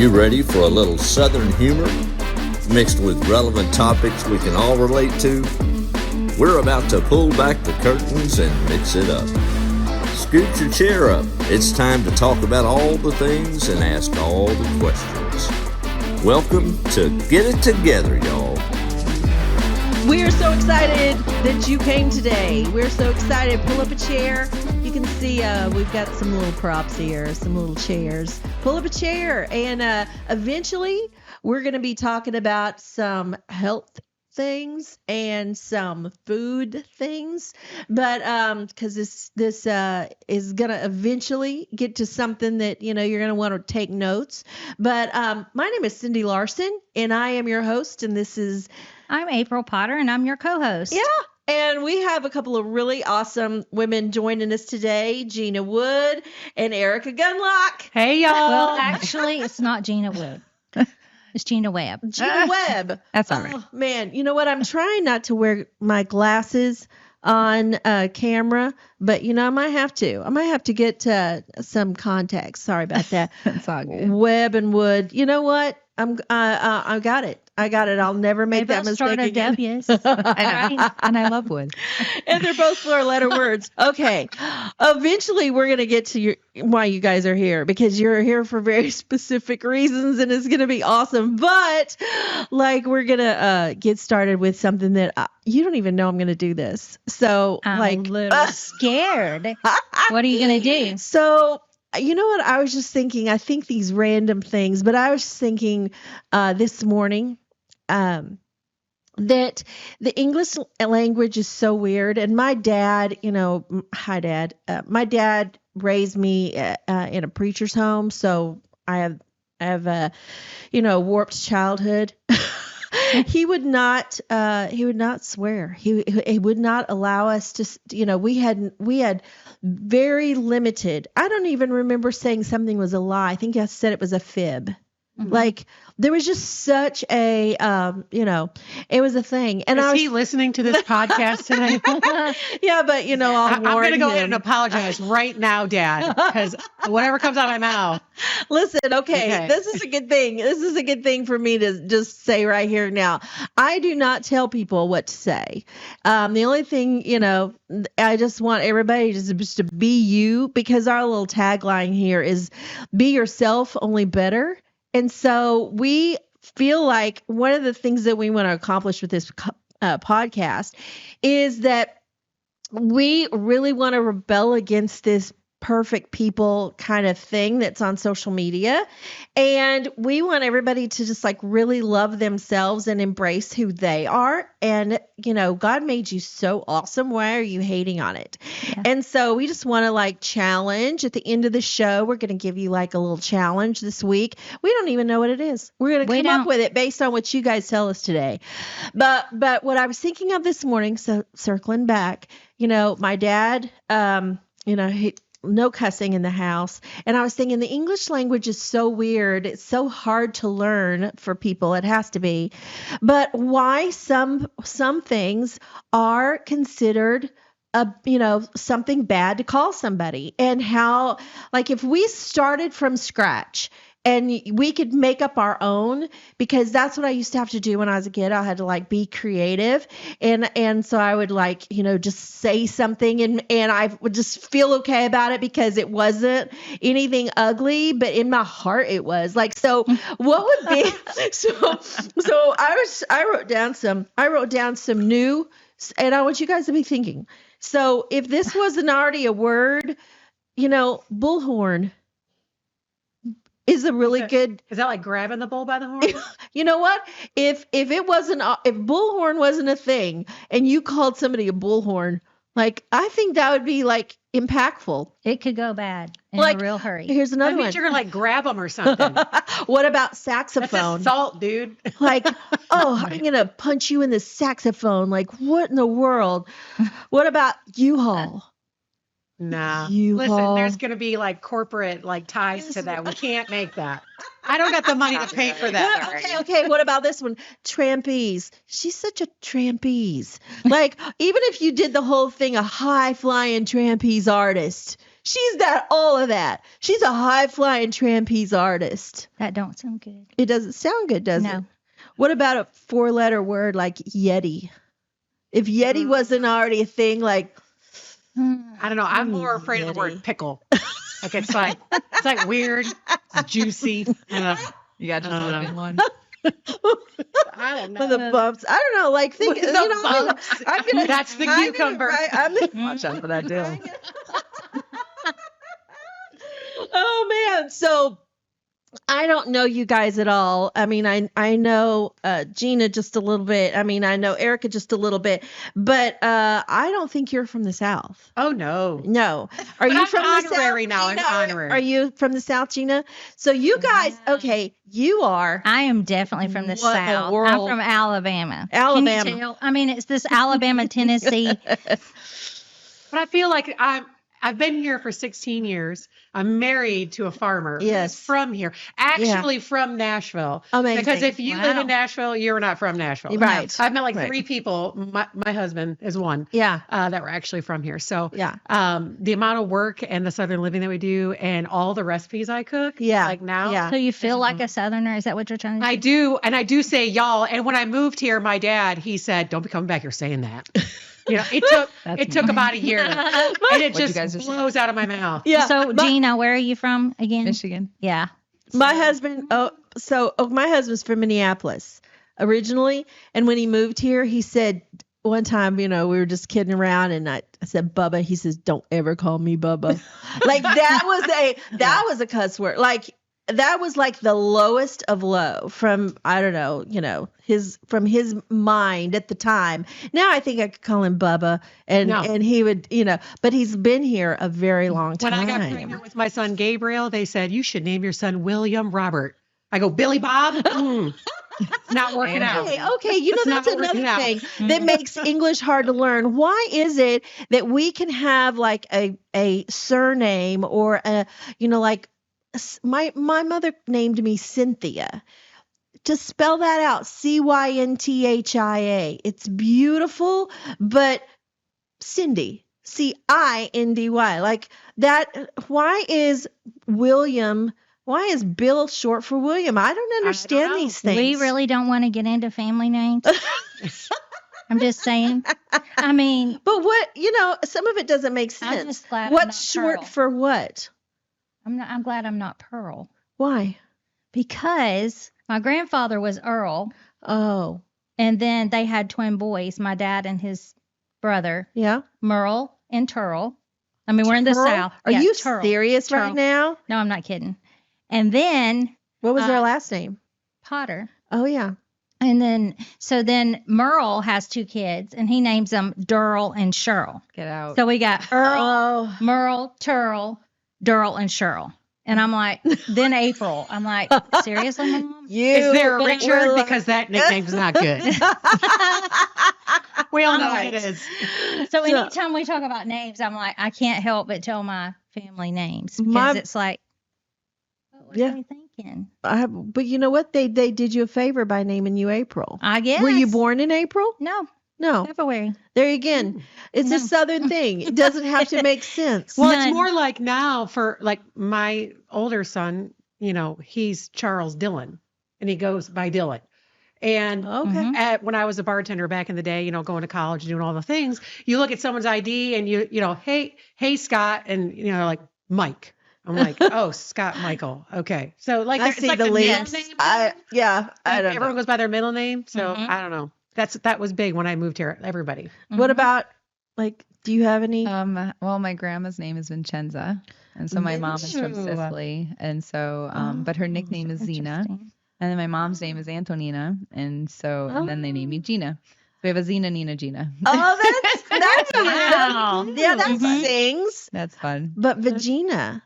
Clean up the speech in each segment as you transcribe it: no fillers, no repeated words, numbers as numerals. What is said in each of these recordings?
You ready for a little Southern humor mixed with relevant topics we can all relate to? We're about to pull back the curtains and mix it up. Scoot your chair up. It's time to talk about all the things and ask all the questions. Welcome to Get It Together, y'all. We're so excited that you came today. We're so excited. Pull up a chair. You can see we've got some little props here, some little chairs. Pull up a chair, and eventually we're going to be talking about some health things and some food things, but because this is going to eventually get to something that you're going to want to take notes. But my name is Cindy Larson, and I am your host, and I'm April Potter, and I'm your co-host. Yeah. And we have a couple of really awesome women joining us today, Gina Wood and Erica Gunlock. Hey, y'all. Well, actually, it's not Gina Wood. It's Gina Webb. Gina Webb. That's all right. Oh, man, you know what? I'm trying not to wear my glasses on camera, but I might have to. I might have to get some contacts. Sorry about that. It's all good. Webb and Wood. You know what? I got it. I'll never make that mistake again. W's. and I love Wood. And they're both four-letter words. Okay. Eventually, we're going to get to why you guys are here, because you're here for very specific reasons, and it's going to be awesome. But we're going to get started with something that you don't even know I'm going to do this. So I'm a little scared. What are you going to do? So you know what? I was just thinking, I think these random things, but I was thinking this morning that the English language is so weird. And my dad, hi, Dad. My dad raised me in a preacher's home. So I have a, warped childhood. He would not swear. He would not allow us to, we had very limited. I don't even remember saying something was a lie. I think I said it was a fib. Mm-hmm. There was just such a, it was a thing. And Is he listening to this podcast today? Yeah, but I'm going to go ahead and apologize right now, Dad, because whatever comes out of my mouth. Listen, okay, this is a good thing. This is a good thing for me to just say right here now. I do not tell people what to say. The only thing, I just want everybody just to be you, because our little tagline here is be yourself, only better. And so we feel like one of the things that we want to accomplish with this podcast is that we really want to rebel against this perfect people kind of thing that's on social media. And we want everybody to just really love themselves and embrace who they are. And, God made you so awesome. Why are you hating on it? Yeah. And so we just want to challenge at the end of the show. We're going to give you a little challenge this week. We don't even know what it is. We're going to come up with it based on what you guys tell us today. But what I was thinking of this morning, so circling back, my dad, no cussing in the house. And I was thinking the English language is so weird. It's so hard to learn for people. It has to be. But why some things are considered something bad to call somebody, and how, if we started from scratch and we could make up our own, because that's what I used to have to do when I was a kid. I had to be creative. And so I would just say something and I would just feel okay about it because it wasn't anything ugly, but in my heart it was so what would be, so I wrote down some new, and I want you guys to be thinking. So if this wasn't already a word, bullhorn is a really good. Is that like grabbing the bull by the horn? You know what? If bullhorn wasn't a thing and you called somebody a bullhorn, I think that would be impactful. It could go bad in a real hurry. Here's another one. You're gonna grab them or something. What about saxophone? That's assault, dude. I'm gonna punch you in the saxophone. What in the world? What about U-Haul? Nah. U-Haul. Listen, there's going to be corporate tives to that. We can't make that. I don't got the money to pay for that. Okay. What about this one? Trapeze. She's such a trapeze. Even if you did the whole thing, a high flying trapeze artist, She's got all of that. She's a high flying trapeze artist. That don't sound good. It doesn't sound good, does it? No. What about a 4-letter word like Yeti? If Yeti wasn't already a thing, like I don't know. I'm more afraid of the word pickle. Like it's like weird, it's juicy. You got just living one. I don't for know. the bumps. I don't know. Like think, With the bumps. I'm gonna, That's the I'm cucumber. Gonna, I'm gonna, Watch out for that deal. oh man. So I don't know you guys at all. I mean, I know Gina just a little bit. I mean, I know Erica just a little bit, but I don't think you're from the South. Oh no. No. Are But you I'm from the South? honorary now. I'm Gina? honorary. Are you from the South, Gina? So you guys, okay, you are. I am definitely from the What in the South. I'm world? from Alabama. Alabama. Can you tell? I mean, it's this Alabama, Tennessee. But I feel like I've been here for 16 years. I'm married to a farmer. Yes. Who's from here. Actually from Nashville. Amazing. Because if you live Wow. in Nashville, you're not from Nashville. Right. I've met like Right. 3 people. My husband is one. Yeah. That were actually from here. So Yeah. the amount of work and the Southern living that we do and all the recipes I cook. Yeah. Like now. Yeah. So you feel like a Southerner? Is that what you're trying to say? I do. And I do say y'all. And when I moved here, my dad, he said, don't be coming back here saying that. You know, it took about a year. And it What'd you just guys just say? blows out of my mouth. Yeah. So, Gina, where are you from again? Michigan. Yeah. My husband, my husband's from Minneapolis originally. And when he moved here, he said one time, we were just kidding around and I said, Bubba, he says, don't ever call me Bubba. Like that was a cuss word. Like that was like the lowest of low from, I don't know, from his mind at the time. Now I think I could call him Bubba and he would, but he's been here a very long time. When I got pregnant with my son Gabriel, they said, you should name your son William Robert. I go, Billy Bob? It's not working out. Okay, It's that's not working another out. thing that makes English hard to learn. Why is it that we can have like a surname or like my mother named me Cynthia. To spell that out, Cynthia. It's beautiful, but Cindy, Cindy, like that. Why is William? Why is Bill short for William? I don't understand these things. We really don't want to get into family names. I'm just saying. I mean, but what some of it doesn't make sense. I'm just glad I'm not What's short Pearl. for what? I'm glad I'm not Pearl Why? because my grandfather was Earl, Oh, and then they had twin boys, my dad and his brother, yeah. Merle and Turl. I mean, we're in the Turl? South. Are Yeah, you Turl. serious right Turl. now? No, I'm not kidding. And then What was their last name? Potter. Oh, yeah. And then Merle has 2 kids, and he names them Durl and Cheryl. Get out. So we got Earl, Oh, Merle, Turl, Durl, and Cheryl. And I'm like, then April. I'm like, seriously, Mom? Is there a We're Richard? like- Because that nickname's not good. We all know Right. it is. So anytime we talk about names, I'm like, I can't help but tell my family names because My- it's like, what Yeah. are they thinking? but you know what? They did you a favor by naming you April. I guess. Were you born in April? No, No. February. There you again. It's No. a Southern thing. It doesn't have to make sense. Well, None. it's more like now for like my older son, he's Charles Dillon and he goes by Dillon. And Okay. Mhm. when I was a bartender back in the day, going to college, doing all the things, you look at someone's ID and hey, Scott, and like Mike. I'm like, oh, Scott Michael. Okay. So like, I it's see like the middle links. name. I Like, don't everyone know. goes by their middle name. So Mhm. I don't know. That was big when I moved here. Everybody. What Mhm. about do you have any? Well, my grandma's name is Vincenza, and so my mom is from Ooh. Sicily, and so but her nickname is Zena, Interesting. and then my mom's name is Antonina, and so and then they named me Gina. So we have a Zena, Nina, Gina. Oh, that's Wow. yeah, that Mhm. sings. That's fun. But Vagina.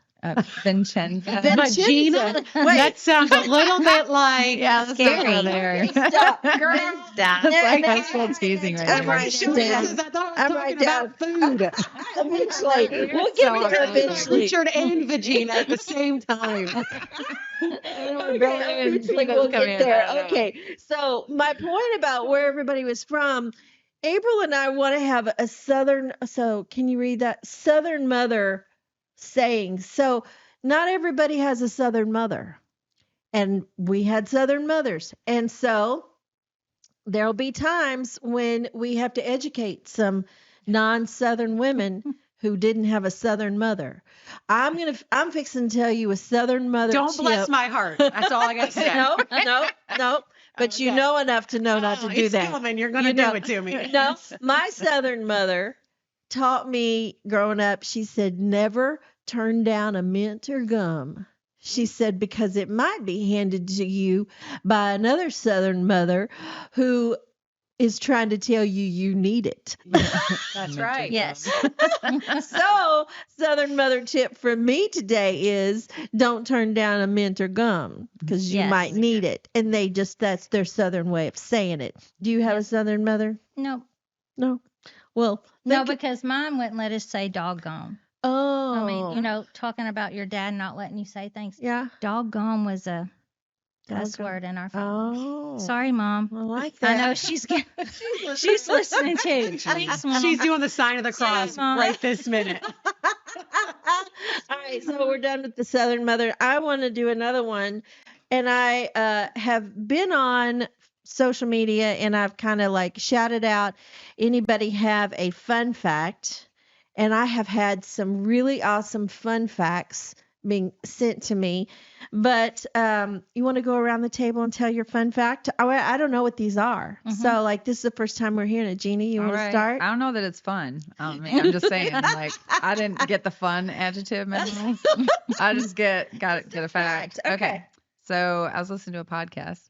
Vincenza. But Gina, Wait. that sounds a little bit like Scary. there. Stop, girl. Stop. That's like high school teasing right I'm now. right down. I thought I'm I was right talking about food. Eventually, we'll get to her eventually. Richard and Vagina at the same time. Eventually we'll get there. Okay. So my point about where everybody was from, April and I want to have a Southern. So can you read that? Southern mother sayings. So not everybody has a Southern mother, and we had Southern mothers. And so there'll be times when we have to educate some non-Southern women who didn't have a Southern mother. I'm fixing to tell you a Southern mother. Don't bless my heart. That's all I got to say. No. But you know enough to know not to do that. Coming. You're going to do it to me. No, my Southern mother taught me growing up. She said, never turn down a mint or gum. She said, because it might be handed to you by another Southern mother who is trying to tell you you need it. That's right. Yes. So, Southern mother tip from me today is don't turn down a mint or gum because you Yes. might need it. And that's their Southern way of saying it. Do you have a Southern mother? No. No. Well, No, because mine wouldn't let us say doggone. oh, I mean, talking about your dad not letting you say things. yeah. Doggone was a cuss Doggone. word in our family. Oh, Sorry, Mom. I like I that. know she's she's listening too. Thanks, Mom. She's doing the sign of the cross Mom. right this minute. All right, so we're done with the Southern mother. I want to do another one, and I have been on social media and I've kind of like shouted out, anybody have a fun fact? And I have had some really awesome fun facts being sent to me. But you want to go around the table and tell your fun fact? I don't know what these are. So like this is the first time we're hearing it. Jeannie, you All want to right. start? I don't know that it's fun. I mean, I'm just saying, like, I didn't get the fun adjective. Maybe. I just get a fact. Okay. So I was listening to a podcast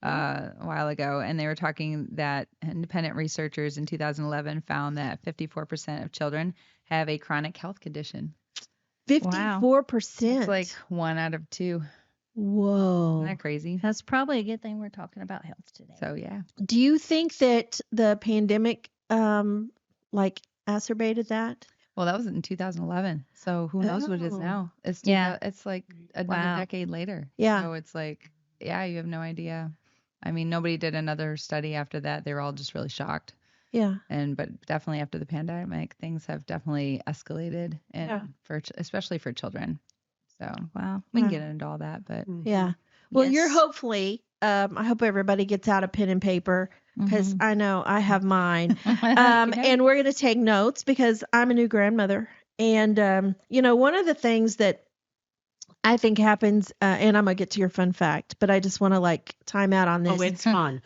a while ago, and they were talking that independent researchers in 2011 found that 54% of children have a chronic health condition. 54%. It's like 1 out of 2. Whoa. Isn't that crazy? That's probably a good thing we're talking about health today. So yeah. Do you think that the pandemic like exacerbated that? Well, that was in 2011. So who knows what it is Oh. now? It's Yeah. It's like another Wow. decade later. Yeah. So it's like, yeah, you have no idea. I mean, nobody did another study after that. They were all just really shocked. Yeah. But definitely after the pandemic, things have definitely escalated, and Yeah. especially for children. So Wow. we can Wow. get into all that, but Yeah. Well, you're Yes. hopefully, I hope everybody gets out a pen and paper because I know I have mine. Okay. And we're going to take notes because I'm a new grandmother. And, one of the things that I think happens, and I'm going to get to your fun fact, but I just want to like time out on this. Oh, it's fun.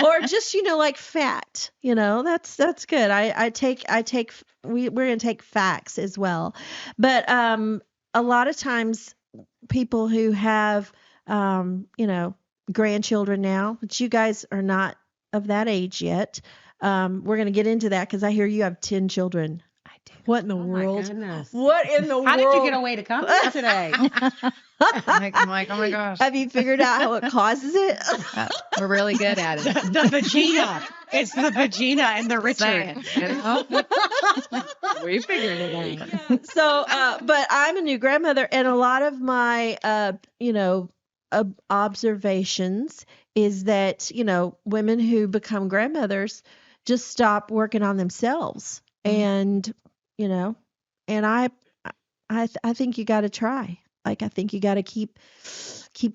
Or just, like fat, that's good. We're going to take facts as well. But, a lot of times people who have, grandchildren now, but you guys are not of that age yet. We're going to get into that because I hear you have 10 children. I do. What in the Oh my world? goodness. What in the world? How did you get away to come here today? I'm like, oh my gosh, Have you figured out what causes it? we're really good at it. The vagina. It's the vagina and the Richard. We figured it out. So, but I'm a new grandmother, and a lot of my, observations is that, women who become grandmothers just stop working on themselves. And, and I think you got to try. Like, I think you got to keep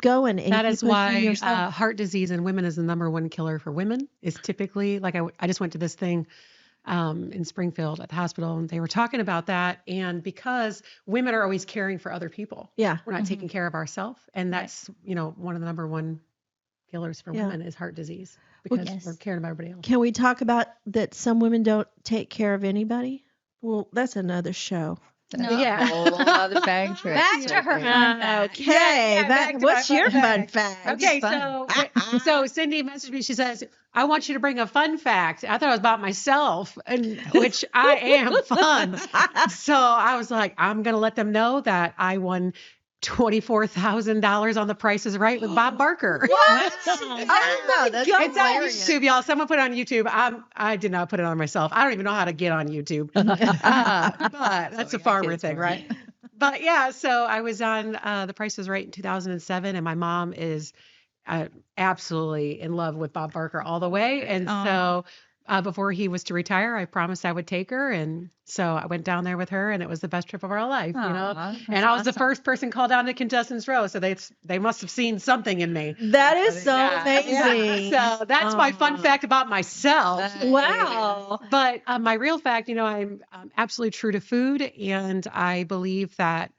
going. And That keep is pushing why yourself. heart disease in women is the number one killer for women. Is typically like I just went to this thing in Springfield at the hospital, and they were talking about that. And because women are always caring for other people, Yeah. we're not taking care of ourselves, and that's one of the number one killers for Yeah. women is heart disease because yes. we're caring about everybody else. Can we talk about that some women don't take care of anybody? Well, that's another show. No. Yeah. Whole other bag trip. Back to her fun fact. Okay. back to What's my your fun fun fact? Okay, fun. so Cindy messaged me. She says, "I want you to bring a fun fact." I thought it was about myself, and which I am fun. So I was like, I'm gonna let them know that I won $24,000 on The Price is Right with Bob Barker. What? Oh, that's God. It's on YouTube, y'all. Someone put it on YouTube. I did not put it on myself. I don't even know how to get on YouTube. But that's a farmer thing, right? But yeah, so I was on The Price is Right in 2007, and my mom is absolutely in love with Bob Barker all the way. And so before he was to retire, I promised I would take her. And so I went down there with her, and it was the best trip of our life, you know. Aw, And I was the first person called down to Contestants Row. So they must have seen something in me. That is so Yeah. amazing. So that's my fun fact about myself. Wow. But my real fact, you know, I'm absolutely true to food, and I believe that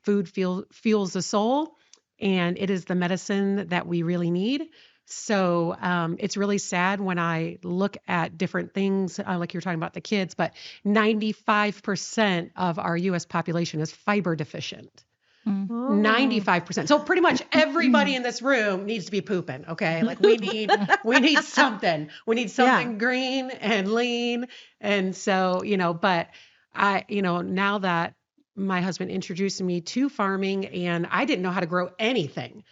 food fuels the soul, and it is the medicine that we really need. So it's really sad when I look at different things, like you were talking about the kids, but 95% of our U.S. population is fiber deficient. 95%. So pretty much everybody in this room needs to be pooping. Okay. Like we need something. We need something green and lean. And so, you know, but now that my husband introduced me to farming, and I didn't know how to grow anything.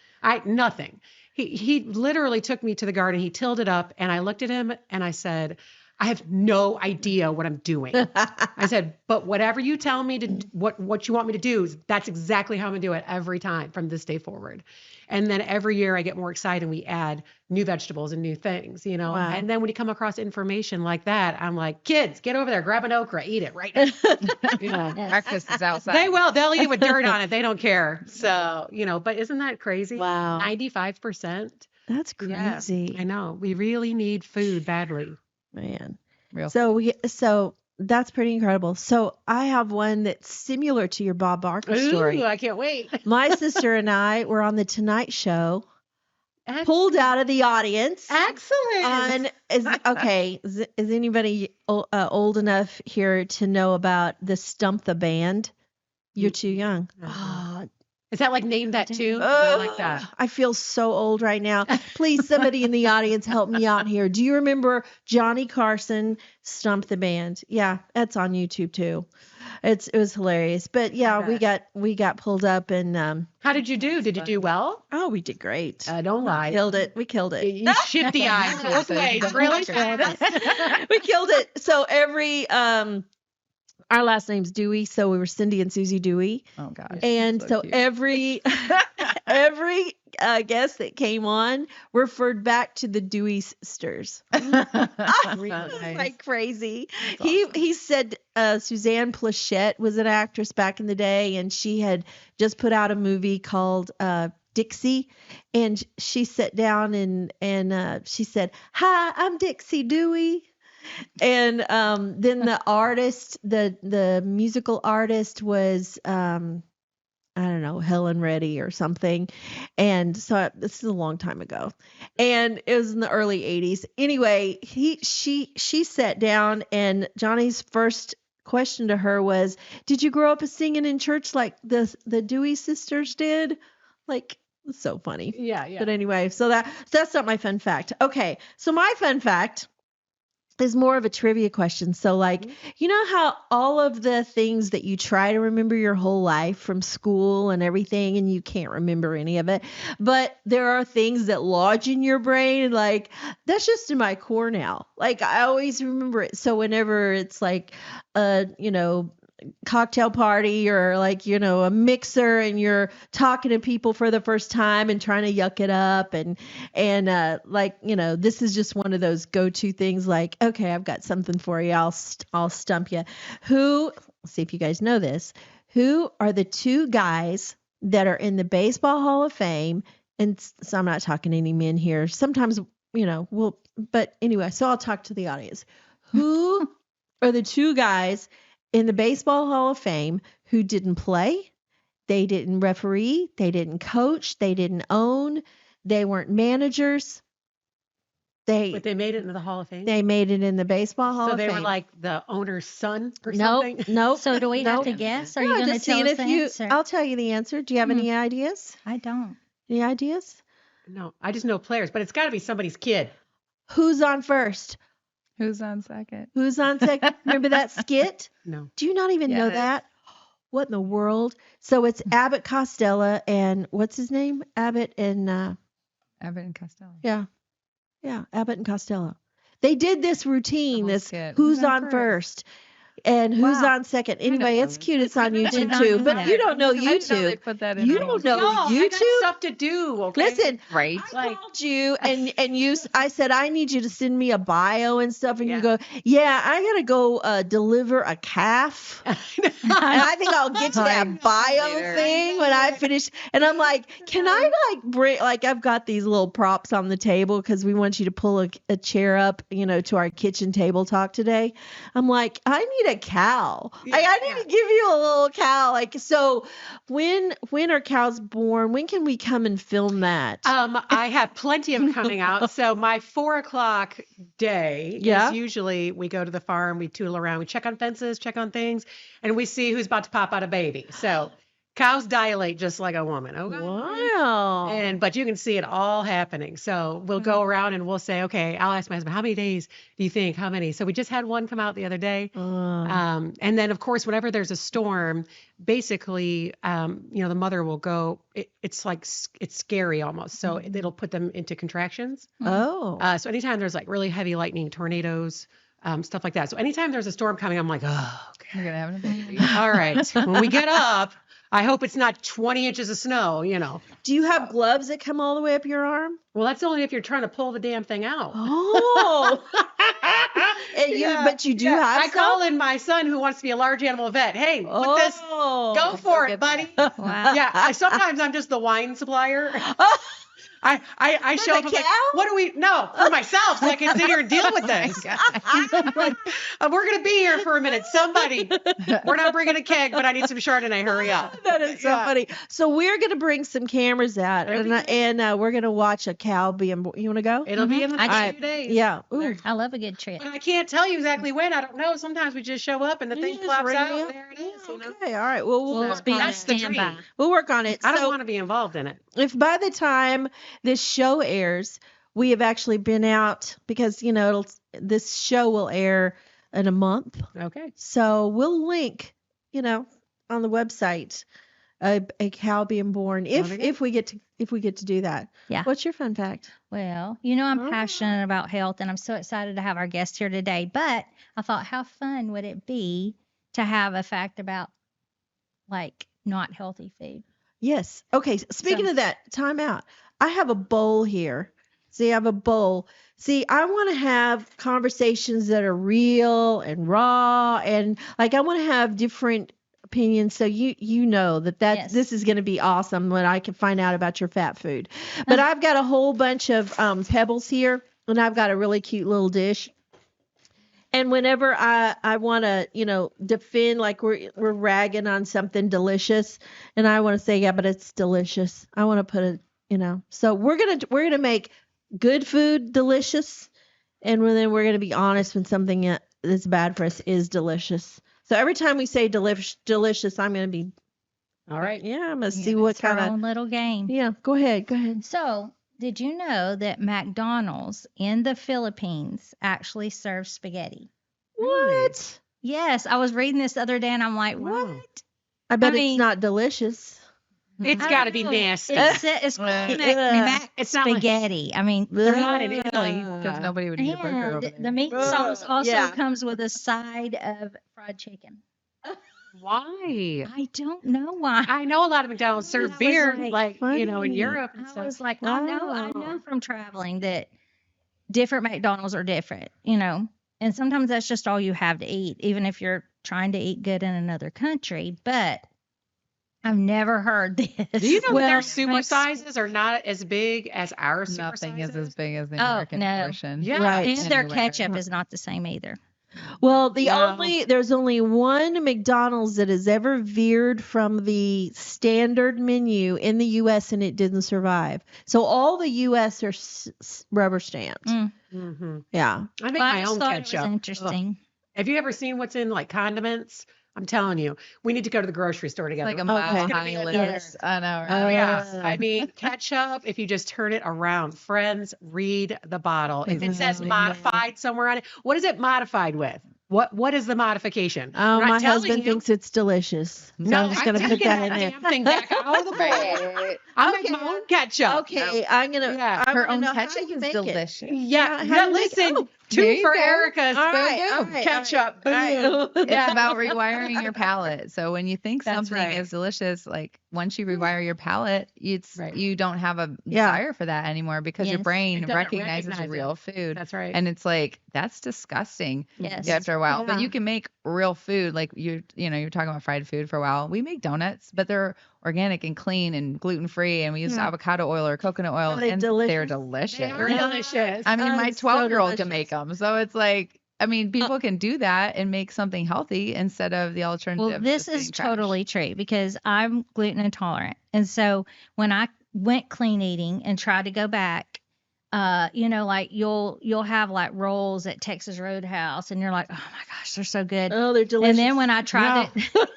Nothing. He literally took me to the garden. He tilled it up, and I looked at him and I said, I have no idea what I'm doing. I said, but whatever you tell me to, what you want me to do, that's exactly how I'm gonna do it every time from this day forward. And then every year I get more excited, and we add new vegetables and new things, you know. Wow. And then when you come across information like that, I'm like, kids, get over there, grab an okra, eat it right now. Yeah. Breakfast is outside. They'll eat it with dirt on it. They don't care. So, you know, but isn't that crazy? Wow. 95%. That's crazy. Yeah, I know. We really need food badly. Man. Real. So that's pretty incredible. So I have one that's similar to your Bob Barker story. Ooh, I can't wait. My sister and I were on the Tonight Show, Excellent. pulled out of the audience. Excellent. Is anybody old enough here to know about the Stump the Band? You're too young. Oh, Is that like Name That Tune? I like that. I feel so old right now. Please, somebody in the audience, help me out here. Do you remember Johnny Carson, Stump the Band? Yeah, that's on YouTube too. It was hilarious. But yeah, we got pulled up, and How did you do? Did you do well? oh, we did great. Don't lie. Killed it. We killed it. You shifty eyes both ways. Really good. We killed it. So every our last name's Dewey, so we were Cindy and Susie Dewey. Oh gosh. And so cute. every guest that came on referred back to the Dewey sisters. Nice. Like crazy. He said Suzanne Plachette was an actress back in the day, and she had just put out a movie called Dixie, and she sat down and she said, "Hi, I'm Dixie Dewey." And then the artist, the musical artist was I don't know, Helen Reddy or something. And so this is a long time ago, and it was in the early 80s. Anyway, she sat down, and Johnny's first question to her was, "Did you grow up singing in church like the Dewey sisters did?" Like, it's so funny. Yeah. But anyway, so that's not my fun fact. Okay, so my fun fact is more of a trivia question. So like, you know how all of the things that you try to remember your whole life from school and everything, and you can't remember any of it, but there are things that lodge in your brain, and like, that's just in my core now. Like, I always remember it. So whenever it's like cocktail party, or like, a mixer, and you're talking to people for the first time and trying to yuck it up, and this is just one of those go-to things. Like, okay, I've got something for you. I'll stump you. Let's see if you guys know this. Who are the two guys that are in the Baseball Hall of Fame? And so I'm not talking to any men here. Sometimes, but anyway, so I'll talk to the audience. Who are the two guys in the Baseball Hall of Fame who didn't play, they didn't referee, they didn't coach, they didn't own, they weren't managers? But they made it into the Hall of Fame? They made it in the Baseball Hall of Fame. So they were like the owner's son or Nope, something? nope. So do we have to guess? Are you going to just tell seeing us the answer? I'll tell you the answer. Do you have any ideas? I don't. Any ideas? No, I just know players, but it's got to be somebody's kid. Who's on first? Who's on second? Who's on second? Remember that skit? No. Do you not even know that? What in the world? So it's Abbott Costello and what's his name? Abbott and Costello. Yeah, Abbott and Costello. They did this routine, The whole this skit. who's on first. And who's Wow. on second? Anyway, it's cute. It's on YouTube not too. know But that. you don't know I didn't know they YouTube. put that in You there. don't know No, I got YouTube. stuff to do. Okay. Listen, Right. I called you and you. I said I need you to send me a bio and stuff, and you Yeah. go, yeah, I gotta go deliver a calf. And I think I'll get to that bio later. thing when I finish. And I'm like, can I like bring, like, I've got these little props on the table because we want you to pull a chair up, to our kitchen table talk today. I'm like, I need a cow. I need to give you a little cow. Like, so when are cows born? When can we come and film that? I have plenty of coming out. So my 4:00 day Yeah. is usually we go to the farm, we tool around, we check on fences, check on things, and we see who's about to pop out a baby. So cows dilate just like a woman. Okay. Wow. But you can see it all happening. So we'll go around and we'll say, okay, I'll ask my husband, how many days do you think? How many? So we just had one come out the other day. And then of course, whenever there's a storm, basically, the mother will go, it's scary almost. So it'll put them into contractions. Oh. So anytime there's like really heavy lightning, tornadoes, stuff like that. So anytime there's a storm coming, I'm like, oh, okay. You're gonna have a baby. All right. When we get up, I hope it's not 20 inches of snow, Do you have gloves that come all the way up your arm? Well, that's only if you're trying to pull the damn thing out. Oh. But you do have I call in my son who wants to be a large animal vet. Hey, put this, go for it, buddy. Wow. Yeah, sometimes I'm just the wine supplier. I show up. I'm like, what do we? No, for myself, so I can sit here and deal with this. We're gonna be here for a minute. Somebody, we're not bringing a keg, but I need some Chardonnay. Hurry up. That is so funny. So we're gonna bring some cameras out, and we're gonna watch a cow being born. You want to go? It'll be in the next Alright. few days. Yeah. Ooh. I love a good trip. But I can't tell you exactly when. I don't know. Sometimes we just show up and the You thing just plops ring out. me And up. there it is. Okay. All right. Well, we'll We'll work be on on it. That's the standby. dream. We'll work on it. I don't So want to be involved in it. if by the time this show airs, we have actually been out because this show will air in a month. Okay. So we'll link, on the website, a cow being born if we get to do that. Yeah. What's your fun fact? Well, I'm passionate about health and I'm so excited to have our guest here today. But I thought, how fun would it be to have a fact about like not healthy food? Yes. Okay. Speaking of that, time out. I have a bowl here. See, I have a bowl. See, I want to have conversations that are real and raw, and like I want to have different opinions. So you know that Yes. this is going to be awesome when I can find out about your fat food. But I've got a whole bunch of pebbles here, and I've got a really cute little dish. And whenever I want to, defend, like we're ragging on something delicious, and I want to say, yeah, but it's delicious. I want to put it, So we're gonna make good food delicious, and then we're gonna be honest when something that's bad for us is delicious. So every time we say delicious, I'm gonna be, All right. yeah, I'm gonna see what It's our kind of, own little game. yeah. Go ahead. So, did you know that McDonald's in the Philippines actually serves spaghetti? What? Yes, I was reading this the other day and I'm like, Wow. what? I bet mean- it's not delicious. It's I got to don't be know. nasty. It's It's not like- spaghetti. I mean, They're not in Italy. Because nobody would eat a burger over and there. the meat sauce also Yeah. comes with a side of fried chicken. Why? I don't know why. I know a lot of McDonald's serve was beer, like, in funny. Europe and I stuff. was like, I know from traveling that different McDonald's are different, and sometimes that's just all you have to eat, even if you're trying to eat good in another country. But I've never heard this. Do you know that their Well, super Mex- sizes are not as big as our super Nothing is sizes? as big as the Oh, American no. portion. Yeah. Right. And their Anywhere. ketchup is not the same either. Well, No. there's only one McDonald's that has ever veered from the standard menu in the U.S. and it didn't survive. So all the U.S. are rubber stamped. Mm. Mm-hmm. Yeah. I make Well, I my just own thought ketchup. it was interesting. Have you ever seen what's in like condiments? I'm telling you, we need to go to the grocery store It's together. like a mile Okay. high list. Yes. I know. Oh, Right? yeah. I mean, ketchup, if you just turn it around, friends, read the bottle. If it says modified somewhere on it, what is it modified with? What is the modification? Oh, We're not my telling husband you. thinks it's delicious. So No, I'm just going to put taking that in there. damn thing back out of the bowl. Right. I make my own ketchup. Okay, I'm going to. Yeah. I Her wanna own know how ketchup you is make it. delicious. Yeah, How yeah, do you make- listen, oh. There Two you for go. Erica's. All right, Boom. all right, Ketchup. all right. Boom. It's about rewiring your palate. So when you think That's something right. is delicious, like once you rewire your palate, Right. you don't have a Yeah. desire for that anymore because your Yes. brain It doesn't recognizes recognize it. real food. That's right. And it's like, that's disgusting Yes. after a while. But Yeah. you can make real food. Like you're talking about fried food for a while. We make donuts, but they're organic and clean and gluten free. And we use Yeah. avocado oil or coconut oil. Are they And they're delicious? delicious. They are delicious. I mean, Oh, my it's so 12-year-old can delicious. make them. So it's like, I mean, people can do that and make something healthy instead of the alternative. Well, this just is being trash. totally true because I'm gluten intolerant. And so when I went clean eating and tried to go back, like you'll have like rolls at Texas Roadhouse and you're like, oh my gosh, they're so good. Oh, they're delicious. And then when I tried it,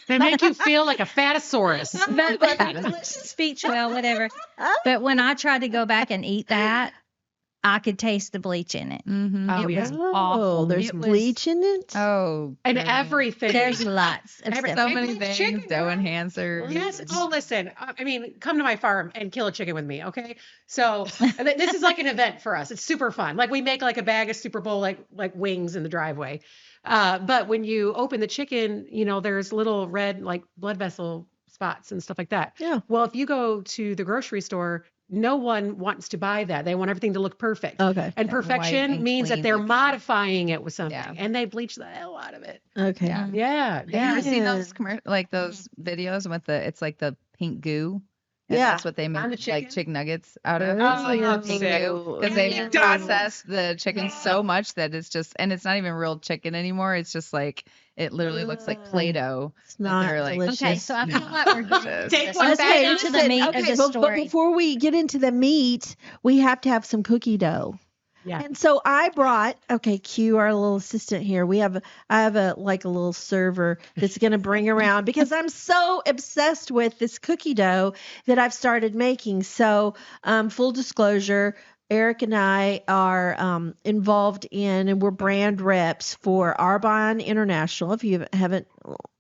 They make you feel like a fatasaurus. but speech well, whatever. But when I tried to go back and eat that, I could taste the bleach in it. Mm-hmm. Oh, It yeah. was awful. There's It was- bleach in it. Oh, And girl. everything. There's lots of Every- stuff. so It many bleach things, chicken, dough girl. enhancers. Yes. Oh, listen. I mean, come to my farm and kill a chicken with me, okay? So this is like an event for us. It's super fun. Like we make like a bag of Super Bowl like wings in the driveway. But when you open the chicken, there's little red like blood vessel spots and stuff like that. Yeah. Well, if you go to the grocery store, no one wants to buy that. They want everything to look perfect. Okay. And Yeah, perfection white and means that clean they're looking. modifying it with something, Yeah. and they bleach the hell out of it. Okay. Yeah. Yeah, Have you yeah. ever seen Yeah. those like those videos with it's like the pink goo? And Yeah. that's what they make On the like chicken? chicken nuggets out of. Oh, It's like yeah. the pink So- goo because Yeah, they you done. process the chicken so much that it's just, and it's not even real chicken anymore. It's just like it literally looks like Play-Doh. It's not they're like- delicious. Okay, so I feel like we're getting Take one let's back. get into the meat of the but story. before we get into the meat, we have to have some cookie dough. Yeah. And so I brought, Q, our little assistant here. I have a little server that's going to bring around because I'm so obsessed with this cookie dough that I've started making. So, full disclosure, Eric and I are involved in, and we're brand reps for Arbonne International. If you haven't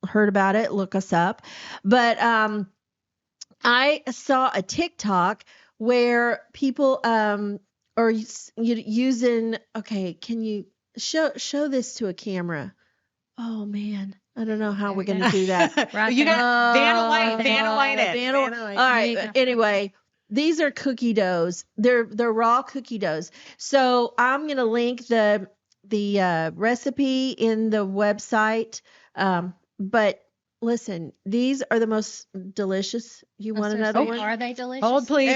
heard about it, look us up. But I saw a TikTok where people are using. Okay, can you show this to a camera? Oh man, I don't know how we're gonna do that. Right You there. got Vanna White it. Vanna- Vanna White. All There you right. go. Anyway, these are cookie doughs. They're raw cookie doughs. So I'm gonna link the recipe in the website. But listen, these are the most delicious. You want another one? Are they delicious? Hold, please.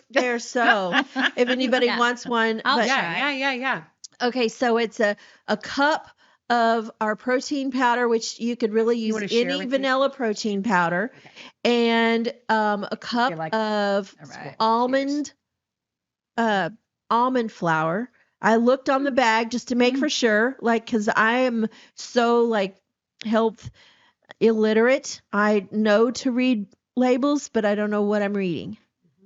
They're so. If anybody Yeah. wants one, I'll but- try. Yeah. okay. So it's a cup of our protein powder, which you could really use wanna share any with me? vanilla protein powder, and a cup like- of All right. almond flour. I looked on the bag just to make for sure, because I am so health illiterate. I know to read labels, but I don't know what I'm reading.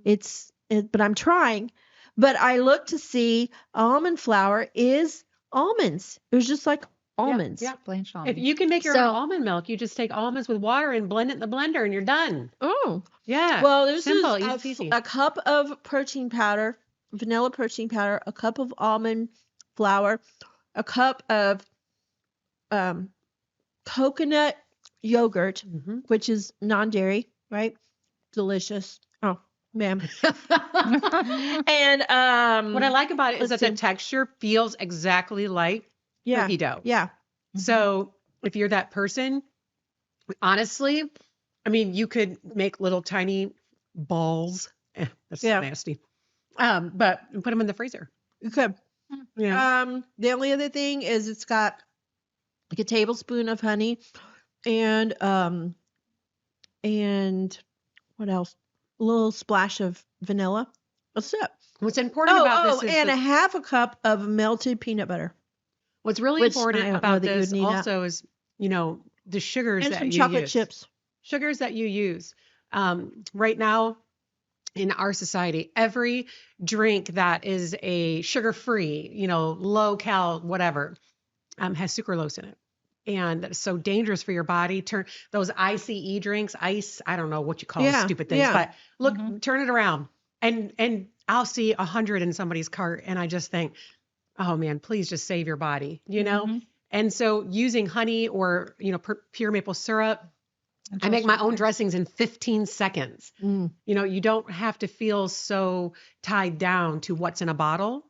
But I'm trying. But I looked to see almond flour is almonds. It was just like almonds. Yeah. Blanched If almonds. you can make your So- own almond milk, you just take almonds with water and blend it in the blender, and you're done. Oh. Yeah. Well, this Simple, is easy peasy. a cup of protein powder, vanilla protein powder, a cup of almond flour, a cup of coconut yogurt, Mhm. which is non-dairy, right? Delicious. Oh, man. And What I like about it is that the listen. texture feels exactly like yeah, cookie dough. yeah. So if you're that person, honestly, I mean, you could make little tiny balls. That's Yeah. nasty. But put them in the freezer. You could. Yeah. The only other thing is it's got like a tablespoon of honey and what else? A little splash of vanilla. That's it. What's important about Oh, this is and the- a half a cup of melted peanut butter what's really which I important don't know about that you would this need that. also is, the sugars and that some you chocolate use. chips. Sugars that you use. Right now in our society, every drink that is a sugar-free, low cal, whatever, has sucralose in it. And that's so dangerous for your body. Turn those ICE drinks, ice, I don't know what you call Yeah, stupid things, yeah. but look, Mhm. turn it around. And I'll see 100 in somebody's cart, and I just think, oh man, please just save your body, you know? Mm-hmm. And so using honey or, pure maple syrup, I make my own dressings in 15 seconds. Mm. You don't have to feel so tied down to what's in a bottle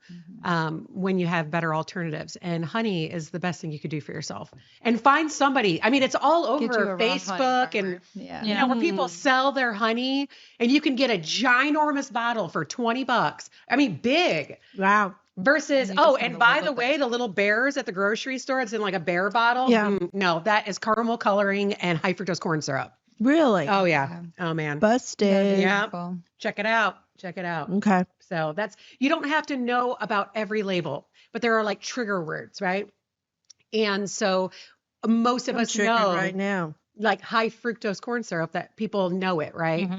when you have better alternatives. And honey is the best thing you could do for yourself. And find somebody. I mean, it's all Get you a over raw honey Facebook and farmer. Yeah. Yeah. where people sell their honey, and you can get a ginormous bottle for $20. I mean, big. Wow. Versus, And you just and have a by little the way, the little bears at the grocery store, it's in like a bear bottle. Yeah. No, that is caramel coloring and high fructose corn syrup. Really? Oh yeah. Oh man. Busted. Yeah. Careful. Check it out. Check it out. Okay. So you don't have to know about every label, but there are like trigger words, right? And so most of I'm us triggered know right now. like high fructose corn syrup, that people know it, right?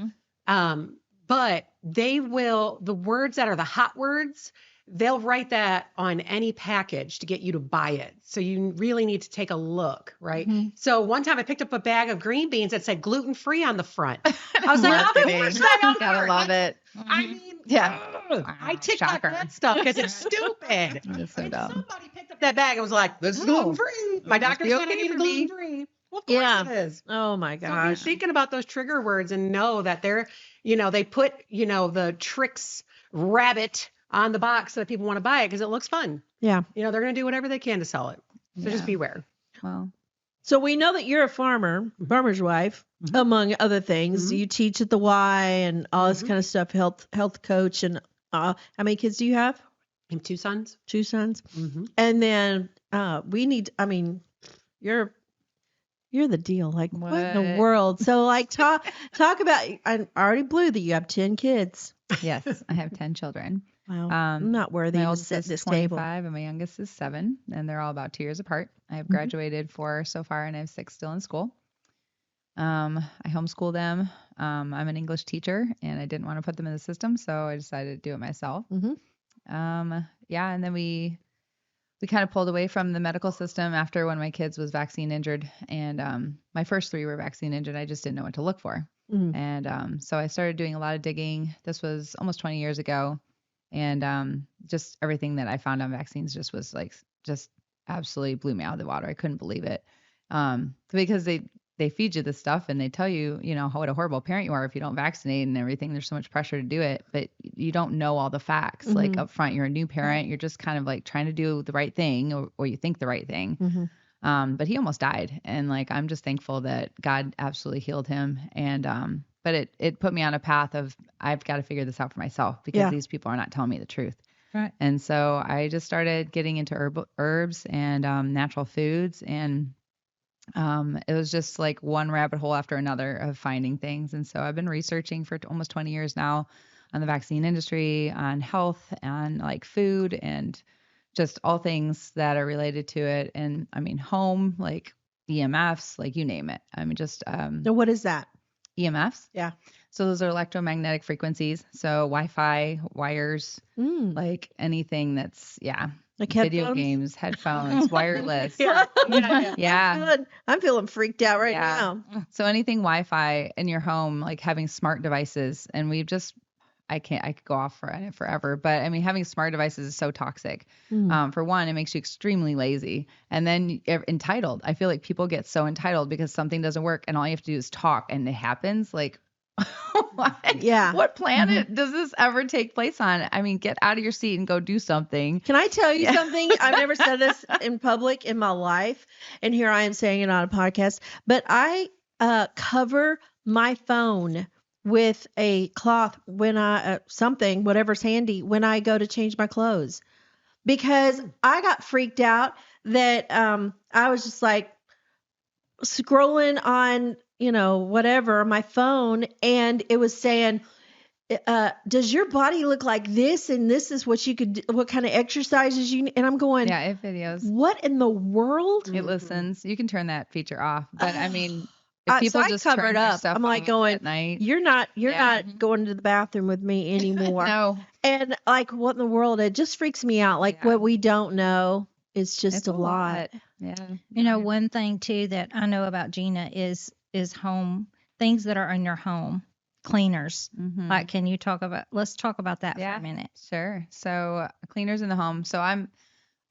But the words that are the hot words, they'll write that on any package to get you to buy it. So you really need to take a look, right? So one time I picked up a bag of green beans that said gluten-free on the front. I was like, how did we that on Gotta there? love it. I mean, Yeah. I TikTok Shocker. that stuff because it's stupid. That's so And dumb. somebody picked up that bag and was like, this is gluten-free. My doctor be said I okay need for me. gluten-free. Well, of course Yeah. it is. Oh my So be gosh. thinking about those trigger words and know that they're, they put, the Trix rabbit on the box so that people want to buy it because it looks fun. Yeah. They're going to do whatever they can to sell it. So just Yeah. beware. Well, So we know that you're a farmer's wife, among other things. You teach at the Y and all this kind of stuff, health coach. And how many kids do you have? I have 2 sons. 2 sons. And then you're the deal. Like what in the What? world? So like talk about, I already blew that you have 10 kids. yes, I have 10 children. Wow. I'm not worthy My to oldest sit at is this 25 table. and my youngest is 7, and they're all about 2 years apart. I have graduated 4 so far, and I have 6 still in school. I homeschool them. I'm an English teacher, and I didn't want to put them in the system, so I decided to do it myself. And then we kind of pulled away from the medical system after one of my kids was vaccine injured, and my first 3 were vaccine injured. I just didn't know what to look for. And so I started doing a lot of digging. This was almost 20 years ago. And just everything that I found on vaccines just absolutely blew me out of the water. I couldn't believe it. Because they feed you this stuff and they tell you, what a horrible parent you are if you don't vaccinate and everything. There's so much pressure to do it, but you don't know all the facts. Like up front, you're a new parent. You're just kind of like trying to do the right thing or you think the right thing. But he almost died. And like, I'm just thankful that God absolutely healed him. And, but it put me on a path of, I've got to figure this out for myself because these people are not telling me the truth. Right. And so I just started getting into herbs and natural foods. And it was just like one rabbit hole after another of finding things. And so I've been researching for almost 20 years now on the vaccine industry, on health, on like food and just all things that are related to it. And I mean, home, like EMFs, like you name it. I mean, just So what is that? EMFs. Yeah. So those are electromagnetic frequencies. So Wi-Fi, wires, like anything that's, Like video headphones? games, headphones, wireless. Yeah. I'm feeling freaked out right now. So anything Wi-Fi in your home, like having smart devices, and I could go off for it forever, but I mean, having smart devices is so toxic. For one, it makes you extremely lazy, and then you're entitled. I feel like people get so entitled because something doesn't work, and all you have to do is talk, and it happens. Like, what? Yeah. What planet does this ever take place on? I mean, get out of your seat and go do something. Can I tell you something? I've never said this in public in my life, and here I am saying it on a podcast, but I cover my phone with a cloth when I whatever's handy when I go to change my clothes, because I got freaked out that I was just like scrolling on whatever my phone, and it was saying, does your body look like this, and this is what you could do, what kind of exercises you need? And I'm going, Yeah, it videos. what in the world? It listens. You can turn that feature off, but I mean, if people so I just cover turn it their up. stuff I'm like off going, at night. you're not going to the bathroom with me anymore. No, And like, what in the world? It just freaks me out. Like what we don't know is just it's a lot. Yeah. One thing too that I know about Gina is home things that are in your home, cleaners. Like, let's talk about that for a minute. Sure. So cleaners in the home. So I'm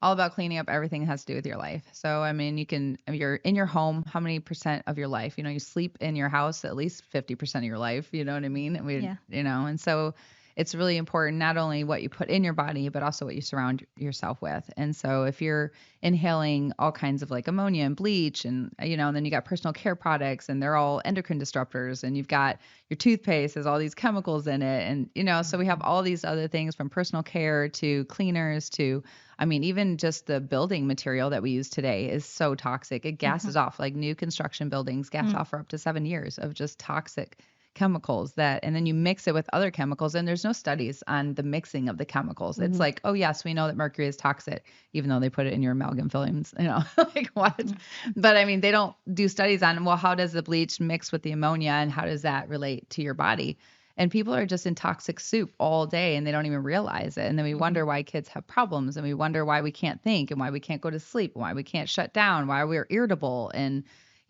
all about cleaning up everything that has to do with your life. So, I mean, if you're in your home, how many percent of your life, you sleep in your house at least 50% of your life, you know what I mean? Yeah. And so it's really important, not only what you put in your body, but also what you surround yourself with. And so if you're inhaling all kinds of like ammonia and bleach and then you got personal care products and they're all endocrine disruptors, and you've got your toothpaste has all these chemicals in it. And, so we have all these other things from personal care to cleaners to, I mean, even just the building material that we use today is so toxic. It gasses off, like new construction buildings gas off for up to 7 years of just toxic chemicals and then you mix it with other chemicals, and there's no studies on the mixing of the chemicals. It's like, oh yes, we know that mercury is toxic, even though they put it in your amalgam fillings, like what? But I mean, they don't do studies on, well, how does the bleach mix with the ammonia and how does that relate to your body? And people are just in toxic soup all day and they don't even realize it. And then we wonder why kids have problems, and we wonder why we can't think and why we can't go to sleep, and why we can't shut down, why we're irritable. And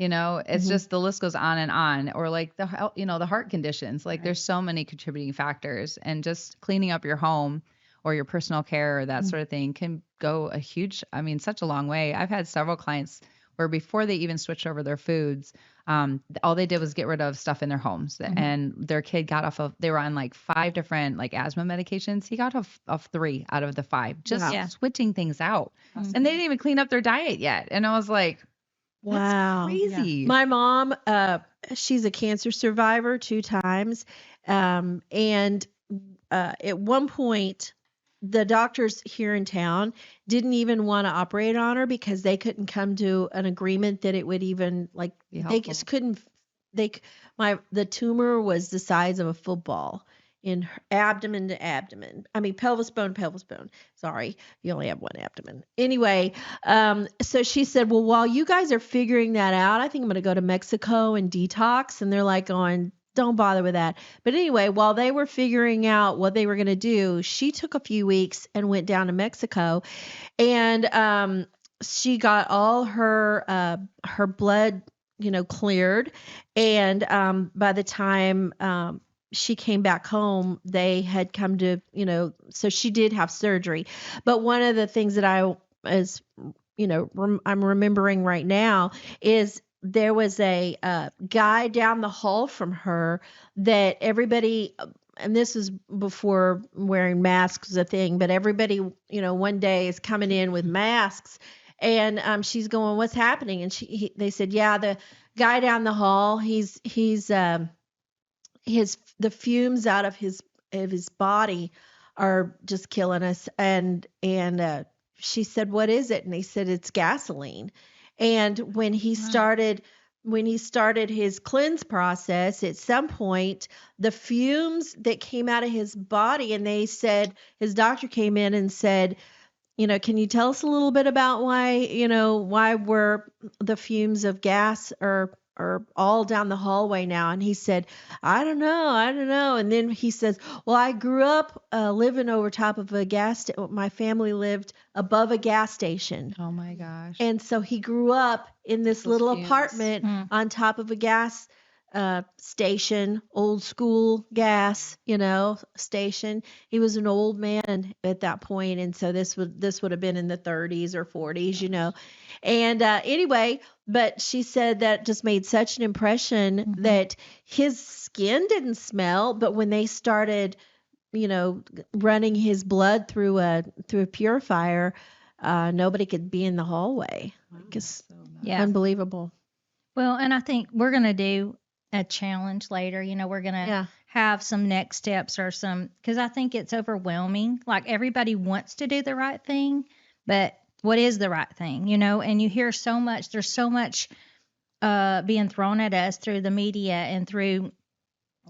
it's just, the list goes on. Or like the heart conditions, like there's so many contributing factors, and just cleaning up your home or your personal care or that sort of thing can go such a long way. I've had several clients where before they even switched over their foods, all they did was get rid of stuff in their homes, and their kid got they were on like 5 different like asthma medications. He got off 3 out of the 5, just switching things out. And they didn't even clean up their diet yet. And I was like, wow, that's crazy. Yeah. My mom, she's a cancer survivor 2 times. And at one point, the doctors here in town didn't even want to operate on her because they couldn't come to an agreement that it would even they just couldn't. The tumor was the size of a football in her abdomen to abdomen. I mean, pelvis bone. Sorry, you only have one abdomen. Anyway, so she said, well, while you guys are figuring that out, I think I'm going to go to Mexico and detox. And they're like going, don't bother with that. But anyway, while they were figuring out what they were going to do, she took a few weeks and went down to Mexico, and she got all her blood, cleared. And by the time she came back home, they had come to, so she did have surgery. But one of the things that I'm remembering right now is there was a guy down the hall from her that everybody, and this is before wearing masks was a thing, but everybody, one day is coming in with masks, and she's going, what's happening? And they said, yeah, the guy down the hall, the fumes out of his body are just killing us. And she said, what is it? And they said, it's gasoline. And when he started his cleanse process, at some point, the fumes that came out of his body, and they said, his doctor came in and said, can you tell us a little bit about why we're the fumes of gas are all down the hallway now? And he said, I don't know. And then he says, well, I grew up living over top of a my family lived above a gas station. Oh my gosh. And so he grew up in this little fumes. Apartment on top of a gas station, old school gas, station. He was an old man at that point, and so this would have been in the 30s or 40s, And anyway, but she said that just made such an impression that his skin didn't smell, but when they started, running his blood through a purifier, nobody could be in the hallway. Just unbelievable. Well, and I think we're going to do a challenge later. We're going to have some next steps or because I think it's overwhelming. Like, everybody wants to do the right thing, but what is the right thing, and you hear so much, there's so much being thrown at us through the media and through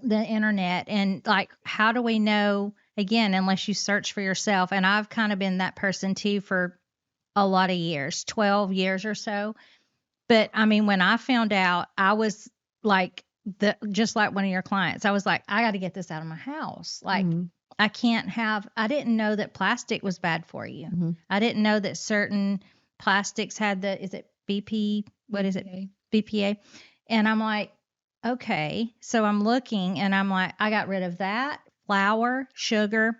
the internet. And like, how do we know, again, unless you search for yourself? And I've kind of been that person too for a lot of years, 12 years or so. But I mean, when I found out, I was like, just like one of your clients, I was like, I got to get this out of my house. Like, I didn't know that plastic was bad for you. I didn't know that certain plastics had is it BP? What is it? BPA. And I'm like, okay. So I'm looking and I'm like, I got rid of that, flour, sugar,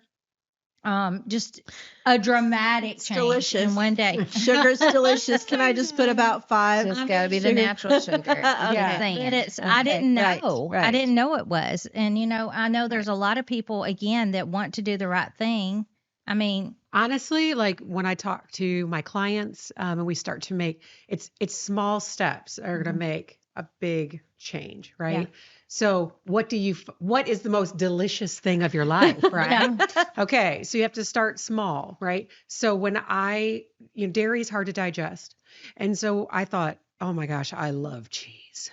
Just a dramatic change delicious. in one day. Sugar's delicious. Can I just put about 5? Just got to be the natural sugar. Yeah, but it's I didn't know. Right. I didn't know it was. And I know there's a lot of people again that want to do the right thing. I mean, honestly, like when I talk to my clients, and we start to make it's small steps are going to make a big change, right? Yeah. So what is the most delicious thing of your life, right? Okay. So you have to start small, right? So when dairy is hard to digest. And so I thought, oh my gosh, I love cheese,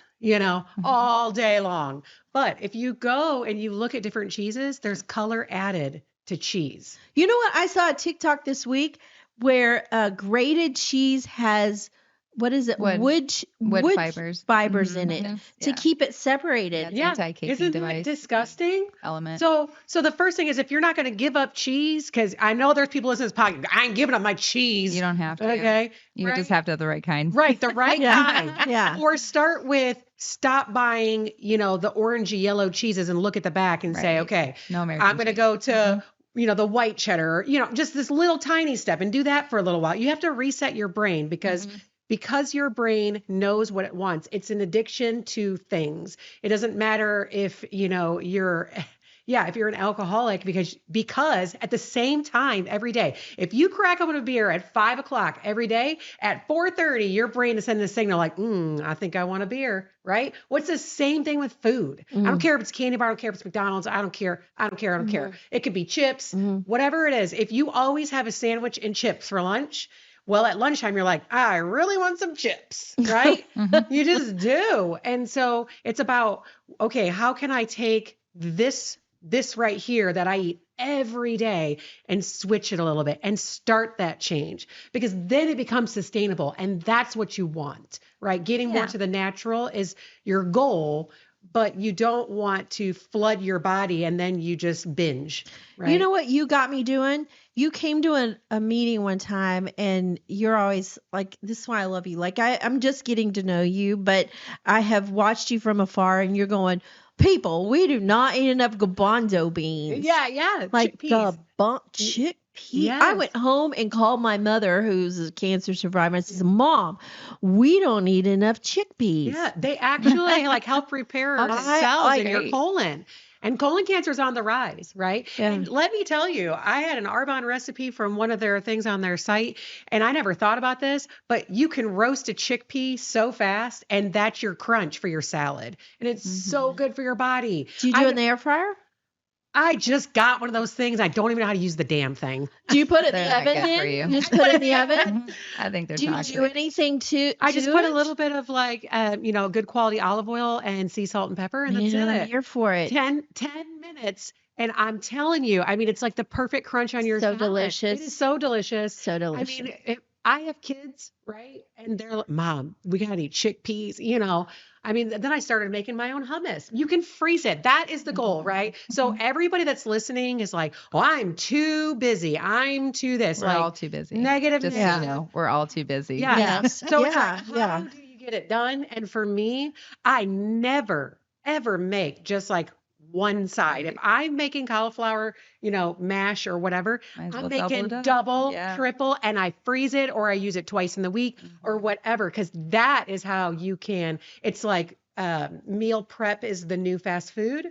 all day long. But if you go and you look at different cheeses, there's color added to cheese. You know what? I saw a TikTok this week where grated cheese has, what is it? Wood fibers in it to keep it separated. Yeah, anti-caking Isn't device. that disgusting? Element. So the first thing is, if you're not going to give up cheese, because I know there's people listening to this podcast, I ain't giving up my cheese. You don't have to. Okay. You just have to have the right kind. Right. The right kind. Yeah. Or start with stop buying, the orangey yellow cheeses and look at the back and say, okay, no American I'm going to go to, the white cheddar, just this little tiny step and do that for a little while. You have to reset your brain because your brain knows what it wants. It's an addiction to things. It doesn't matter if, if you're an alcoholic, because at the same time every day, if you crack open a beer at 5:00 every day, at 4:30, your brain is sending a signal like, I think I want a beer, right? What's the same thing with food? I don't care if it's candy bar, I don't care if it's McDonald's, I don't care. It could be chips, whatever it is. If you always have a sandwich and chips for lunch, well, at lunchtime, you're like, I really want some chips, right? You just do. And so it's about, okay, how can I take this right here that I eat every day and switch it a little bit and start that change, because then it becomes sustainable. And that's what you want, right? Getting more to the natural is your goal, but you don't want to flood your body and then you just binge, right? You know what you got me doing? You came to a meeting one time and you're always like, this is why I love you. Like I'm just getting to know you, but I have watched you from afar and you're going, people, we do not eat enough garbanzo beans. Yeah. Like chickpeas. chickpea. Yes. I went home and called my mother, who's a cancer survivor. I said, Mom, we don't eat enough chickpeas. Yeah, they actually help repair cells in your colon. And colon cancer is on the rise, right? Yeah. And let me tell you, I had an Arbonne recipe from one of their things on their site, and I never thought about this, but you can roast a chickpea so fast, and that's your crunch for your salad. And it's so good for your body. Do you do it in the air fryer? I just got one of those things. I don't even know how to use the damn thing. Do you put it in They're the not oven good for then? you. You just put it in the oven? I think they're Do you toxic. do anything to I just put a it? little bit of good quality olive oil and sea salt and pepper, and that's I'm it. here for it. 10 minutes. And I'm telling you, I mean, it's like the perfect crunch on your So salad. delicious. It is so delicious. So delicious. I mean, I have kids, right? And they're like, Mom, we got to eat chickpeas, I mean, then I started making my own hummus. You can freeze it. That is the goal, right? So everybody that's listening is like, oh, I'm too busy. I'm too this. We're all too busy. Negative. Just so you know, we're all too busy. Yeah. Yes. So it's like, how do you get it done? And for me, I never, ever make just like one side. If I'm making cauliflower, mash or whatever, I'm making double, triple, and I freeze it or I use it twice in the week or whatever, because that is how you can. It's like meal prep is the new fast food.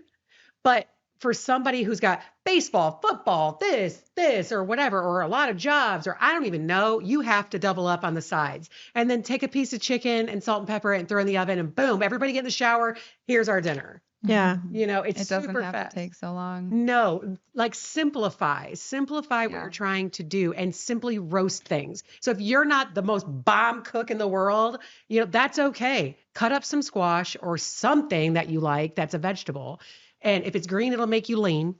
But for somebody who's got baseball, football, this, or whatever, or a lot of jobs, or I don't even know, you have to double up on the sides. And then take a piece of chicken and salt and pepper it and throw it in the oven and boom, everybody get in the shower. Here's our dinner. Yeah. It's It doesn't super have fast. to take so long. No, like simplify what you're trying to do and simply roast things. So if you're not the most bomb cook in the world, that's okay. Cut up some squash or something that you like that's a vegetable. And if it's green, it'll make you lean.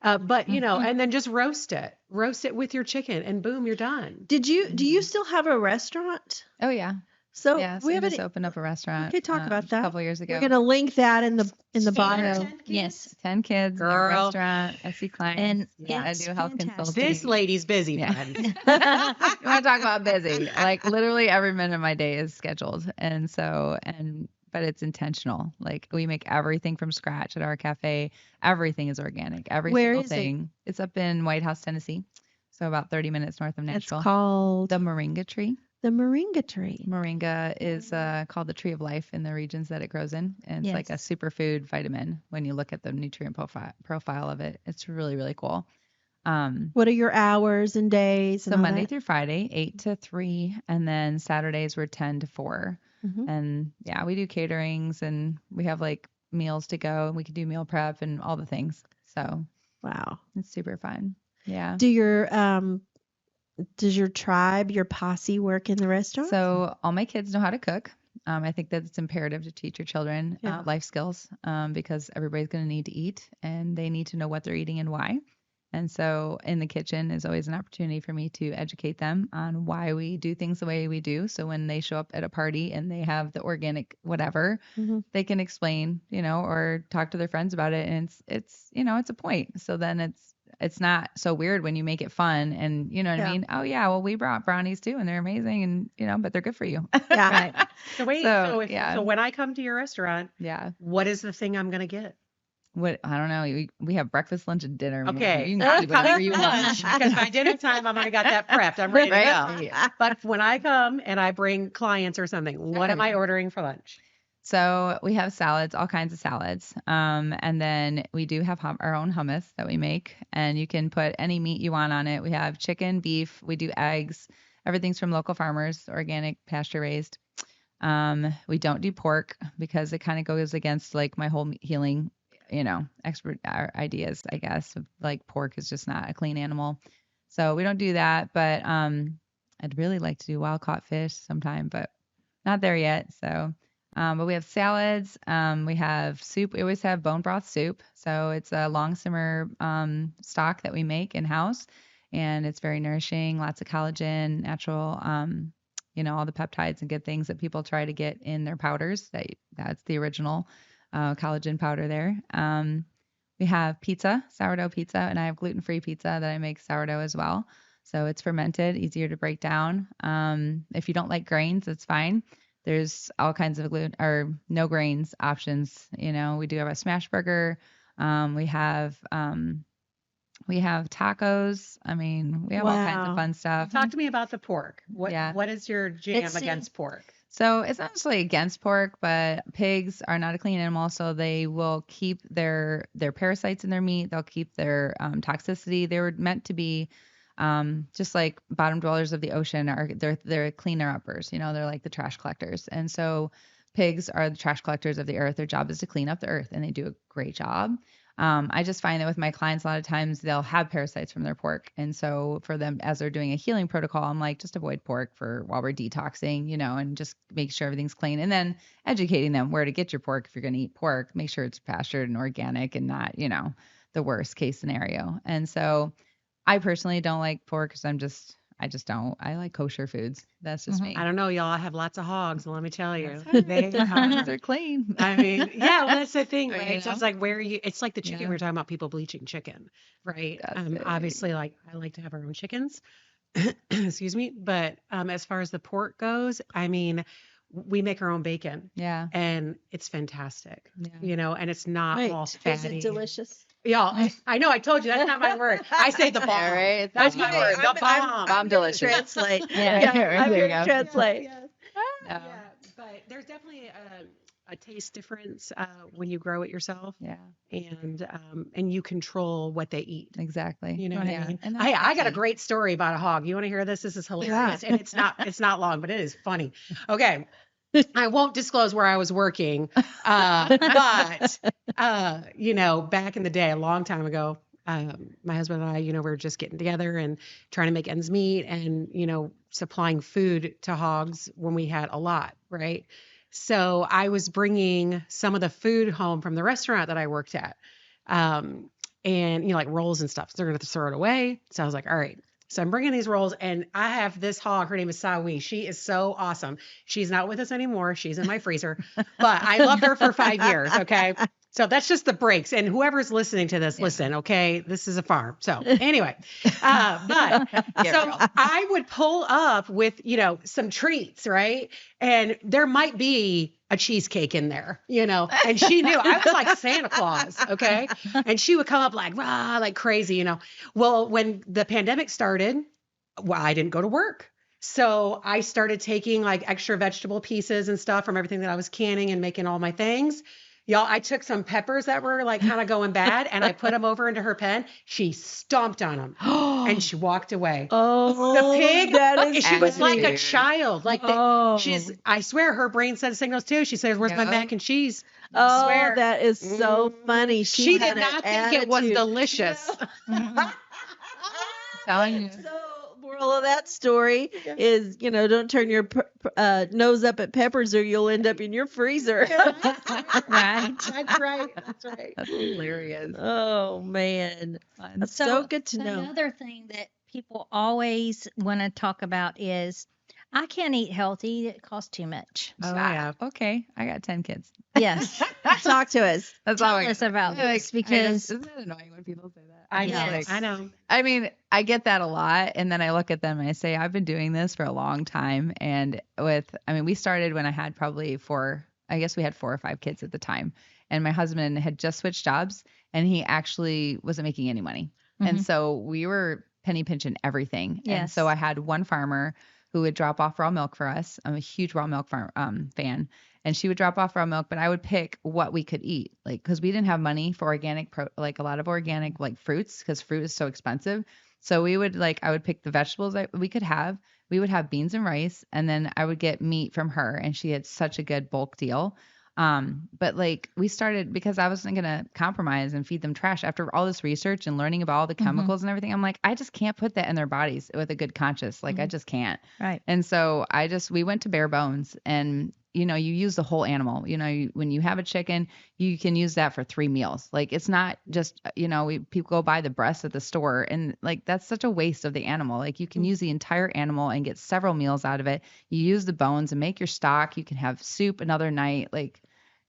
But and then just roast it with your chicken and boom, you're done. Do you still have a restaurant? Oh yeah. So we just opened up a restaurant. We could talk about that a couple years ago. We're gonna link that in the bio. Yes. 10 kids, Girl. a restaurant, I see clients. And I it's do health fantastic. consulting. This lady's busy, Yeah. friend. You want to talk about busy? Like literally every minute of my day is scheduled. And so, and but it's intentional. Like we make everything from scratch at our cafe. Everything is organic. Every Where single is it? thing. It's up in White House, Tennessee. So about 30 minutes north of It's Nashville. called The moringa tree. the moringa tree. Moringa is called the tree of life in the regions that it grows in. And it's like a Yes. superfood vitamin when you look at the nutrient profile of it. It's really, really cool. What are your hours and days and So all Monday that? through Friday, 8 to 3, and then Saturdays we're 10 to 4. Mhm. And yeah, we do caterings and we have like meals to go and we can do meal prep and all the things. So Wow. it's super fun. Yeah. Does your tribe, your posse work in the restaurant? So all my kids know how to cook. I think that it's imperative to teach your children Yeah. life skills because everybody's going to need to eat and they need to know what they're eating and why. And so in the kitchen is always an opportunity for me to educate them on why we do things the way we do. So when they show up at a party and they have the organic whatever, Mhm. they can explain, or talk to their friends about it. And it's it's a point. So then it's not so weird when you make it fun and you know what I Yeah. mean? Oh yeah, well we brought brownies too and they're amazing and but they're good for you. Yeah. Right. So wait, So, so yeah. when I come to your restaurant, Yeah. what is the thing I'm gonna get? What I don't know. We have breakfast, lunch, and dinner. man. Okay, You I'm can eat whatever coming you for want. lunch because by dinner time I'm already got that prepped. I'm ready to Right? go. But when I come and I bring clients or something, what am I ordering for lunch? So we have salads, all kinds of salads. And then we do have our own hummus that we make, and you can put any meat you want on it. We have chicken, beef, we do eggs. Everything's from local farmers, organic, pasture raised. We don't do pork because it kind of goes against like my whole healing, expert ideas, I guess. Like pork is just not a clean animal. So we don't do that, but I'd really like to do wild caught fish sometime, but not there yet. So but we have salads. We have soup. We always have bone broth soup. So it's a long simmer stock that we make in house, and it's very nourishing. Lots of collagen, natural, all the peptides and good things that people try to get in their powders. That's the original collagen powder there. We have pizza, sourdough pizza, and I have gluten-free pizza that I make sourdough as well. So it's fermented, easier to break down. If you don't like grains, that's fine. There's all kinds of gluten or no grains options. We do have a smash burger. We have tacos. I mean, we have all kinds Wow. of fun stuff. Talk to me about the pork. Yeah. What is your jam It's- against pork? So it's not necessarily against pork, but pigs are not a clean animal, so they will keep their parasites in their meat. They'll keep their toxicity. They were meant to be just like bottom dwellers of the ocean. They're cleaner uppers. They're like the trash collectors. And so pigs are the trash collectors of the earth. Their job is to clean up the earth, and they do a great job. I just find that with my clients, a lot of times they'll have parasites from their pork. And so for them, as they're doing a healing protocol, I'm like, just avoid pork while we're detoxing, and just make sure everything's clean. And then educating them where to get your pork if you're going to eat pork. Make sure it's pastured and organic and not, the worst case scenario. And so I personally don't like pork because I just don't. I like kosher foods. That's just me. I don't know, y'all. I have lots of hogs. Let me tell you, They're clean. I mean, yeah, well, that's the thing, Right, right? So it's like it's like the chicken. Yeah. We were talking about people bleaching chicken, right? That's it. Obviously, like I like to have our own chickens. Excuse me. But as far as the pork goes, I mean, we make our own bacon Yeah. and it's fantastic, Yeah. and it's not Wait, all is fatty. it delicious? Y'all, I know I told you that's not my word. I say the bomb. Yeah, right. That's my Okay, word. The bomb. Bomb delicious. Translate. Yeah, I'm there you gonna go. translate. Yes. No. Yeah, but there's definitely a taste difference when you grow it yourself, Yeah, and you control what they eat. exactly. You know what Yeah. I mean? And that's I got a key. great story about a hog. You want to hear this? This is hilarious, and it's not long, but it is funny. Okay. I won't disclose where I was working, but back in the day, a long time ago, my husband and I, we were just getting together and trying to make ends meet, and supplying food to hogs when we had a lot, right? So I was bringing some of the food home from the restaurant that I worked at, and like rolls and stuff. So they're gonna throw it away. So I was like, all right. So I'm bringing these rolls, and I have this hog. Her name is Sawi. She is so awesome. She's not with us anymore. She's in my freezer, but I loved her for 5 years. Okay. So that's just the breaks. And whoever's listening to this, listen, okay, this is a farm. So anyway, but so I would pull up with, some treats, right? And there might be a cheesecake in there, and she knew I was like Santa Claus. Okay. And she would come up like, rah, like crazy, Well, when the pandemic started, well, I didn't go to work. So I started taking like extra vegetable pieces and stuff from everything that I was canning and making all my things. Y'all, I took some peppers that were like kind of going bad and I put them over into her pen. She stomped on them and she walked away. Oh, The pig, that is she was like a weird. child. Like I swear her brain sends signals too. She says, "Where's my mac and cheese?" I swear. That is so funny. She had did not an think it was attitude. delicious. Telling you. So, moral of that story is, don't turn your nose up at peppers or you'll end up in your freezer. Right. That's right. That's right. That's hilarious. Oh, man. That's so good to know. Another thing that people always want to talk about is I can't eat healthy. It costs too much. Oh, yeah. Okay. I got 10 kids. Yes. Talk to us. That's all Tell I us about this Isn't because that annoying when people say that? I know. Yes. I know. I mean, I get that a lot. And then I look at them and I say, I've been doing this for a long time. And we started when I had probably we had 4 or 5 kids at the time. And my husband had just switched jobs and he actually wasn't making any money. And so we were penny pinching everything. Yes. And so I had one farmer who would drop off raw milk for us. I'm a huge raw milk fan. And she would drop off raw milk, but I would pick what we could eat, like, because we didn't have money for organic, like a lot of organic, like fruits, because fruit is so expensive. So I would pick the vegetables that we could have. We would have beans and rice, and then I would get meat from her, and she had such a good bulk deal. But like we started because I wasn't gonna compromise and feed them trash after all this research and learning about all the chemicals and everything. I'm like, I just can't put that in their bodies with a good conscience. Like I just can't. Right. And so we went to bare bones and you use the whole animal. When you have a chicken, you can use that for 3 meals. Like it's not just, people go buy the breast at the store and like that's such a waste of the animal. Like you can use the entire animal and get several meals out of it. You use the bones and make your stock. You can have soup another night. Like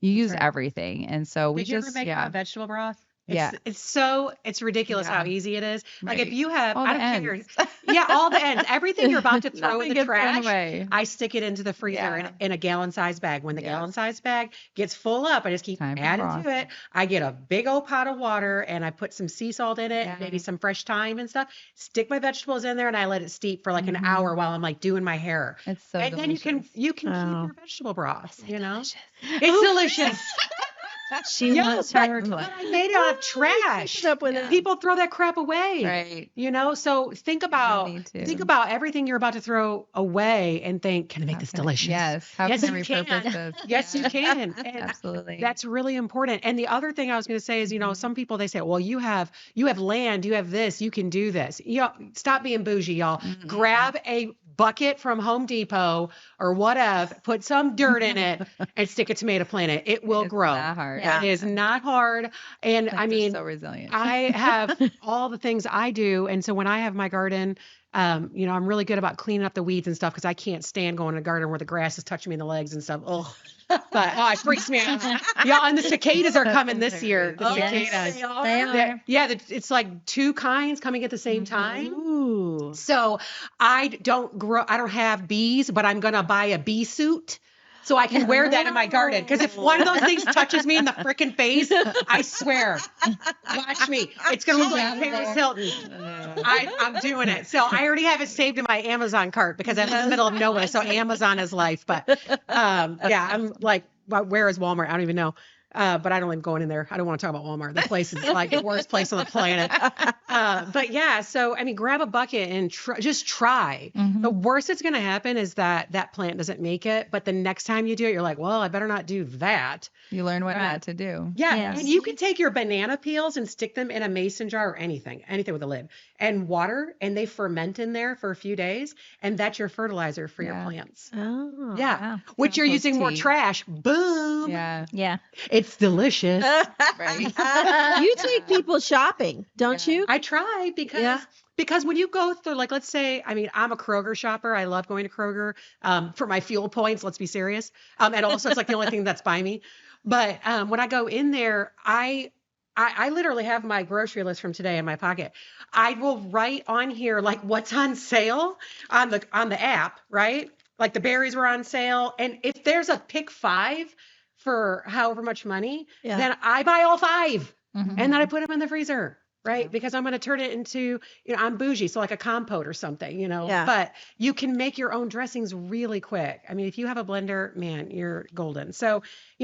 you use everything. And so Did you ever make a vegetable broth? Yeah. It's ridiculous how easy it is. Like Right. if you have, All I the don't care. ends. Yeah, all the ends. Everything you're about to throw Nothing in the gets thrown trash, away. I stick it into the freezer in a gallon-sized bag. When the gallon-sized bag gets full up, I just keep Time for adding broth. to it. I get a big old pot of water and I put some sea salt in it, maybe some fresh thyme and stuff. Stick my vegetables in there and I let it steep for like an hour while I'm like doing my hair. It's so And then delicious. you can keep your vegetable broth, It's delicious. She wants her. But I made it out of trash. Up with it. People throw that crap away. Right. So think about everything you're about to throw away and think, can I make this delicious? Yes. How Yes, can I you can. repurpose this? Yes, you can. And Absolutely. that's really important. And the other thing I was going to say is, some people, they say, well, you have land, you have this, you can do this. Stop being bougie, y'all. Grab a bucket from Home Depot or whatever, put some dirt in it and stick a tomato plant in it. It will grow. Not hard. It is not hard. And I mean, so resilient. I have all the things I do. And so when I have my garden, I'm really good about cleaning up the weeds and stuff because I can't stand going in a garden where the grass is touching me in the legs and stuff. Oh, but it freaks me out. Yeah, and the cicadas are coming this year. The cicadas. They are. It's like 2 kinds coming at the same time. Ooh. So I don't have bees, but I'm going to buy a bee suit. So I can wear that in my garden. Because if one of those things touches me in the freaking face, I swear, watch me. It's going to look like Paris Hilton. I'm doing it. So I already have it saved in my Amazon cart because I'm in the middle of nowhere. So Amazon is life. But I'm like, where is Walmart? I don't even know. But I don't like going in there. I don't want to talk about Walmart. The place is like the worst place on the planet. But yeah, so I mean, grab a bucket and just try. The worst that's going to happen is that plant doesn't make it. But the next time you do it, you're like, well, I better not do that. You learn what not to do. Yeah, Yes. and you can take your banana peels and stick them in a mason jar or anything with a lid and water, and they ferment in there for a few days, and that's your fertilizer for your plants. Oh. Yeah, Wow. which you're Compost using more tea. trash. Boom. Yeah. Yeah. It's delicious. Right. You take people shopping, don't you? I try because when you go through, like, let's say, I mean, I'm a Kroger shopper. I love going to Kroger for my fuel points. Let's be serious. And also it's like the only thing that's by me. But when I go in there, I literally have my grocery list from today in my pocket. I will write on here like what's on sale on the app, right? Like the berries were on sale. And if there's a pick 5 for however much money, then I buy all 5 and then I put them in the freezer. Right. Because I'm going to turn it into, I'm bougie. So like a compote or something, but you can make your own dressings really quick. I mean, if you have a blender, man, you're golden. So,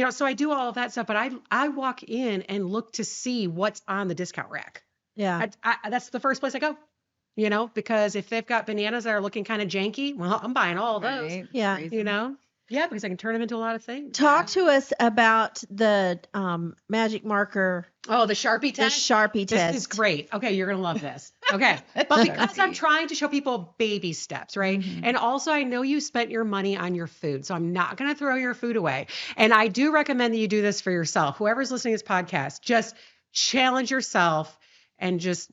so I do all of that stuff, but I walk in and look to see what's on the discount rack. Yeah. That's the first place I go, because if they've got bananas that are looking kind of janky, well, I'm buying all those, Yeah. Yeah, because I can turn them into a lot of things. Talk to us about the magic marker. Oh, the Sharpie test? The Sharpie test. This is great. Okay, you're going to love this. Okay. But because I'm trying to show people baby steps, right? And also I know you spent your money on your food, so I'm not going to throw your food away. And I do recommend that you do this for yourself. Whoever's listening to this podcast, just challenge yourself and just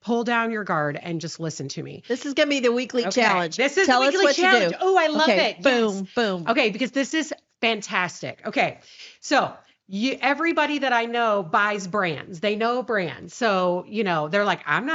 pull down your guard and just listen to me. This is going to be the weekly challenge. This is Tell the weekly us what challenge. you do. Oh, I love it. Boom, Yes. boom. Okay, because this is fantastic. Okay, so everybody that I know buys brands. They know brands. So, they're like, I'm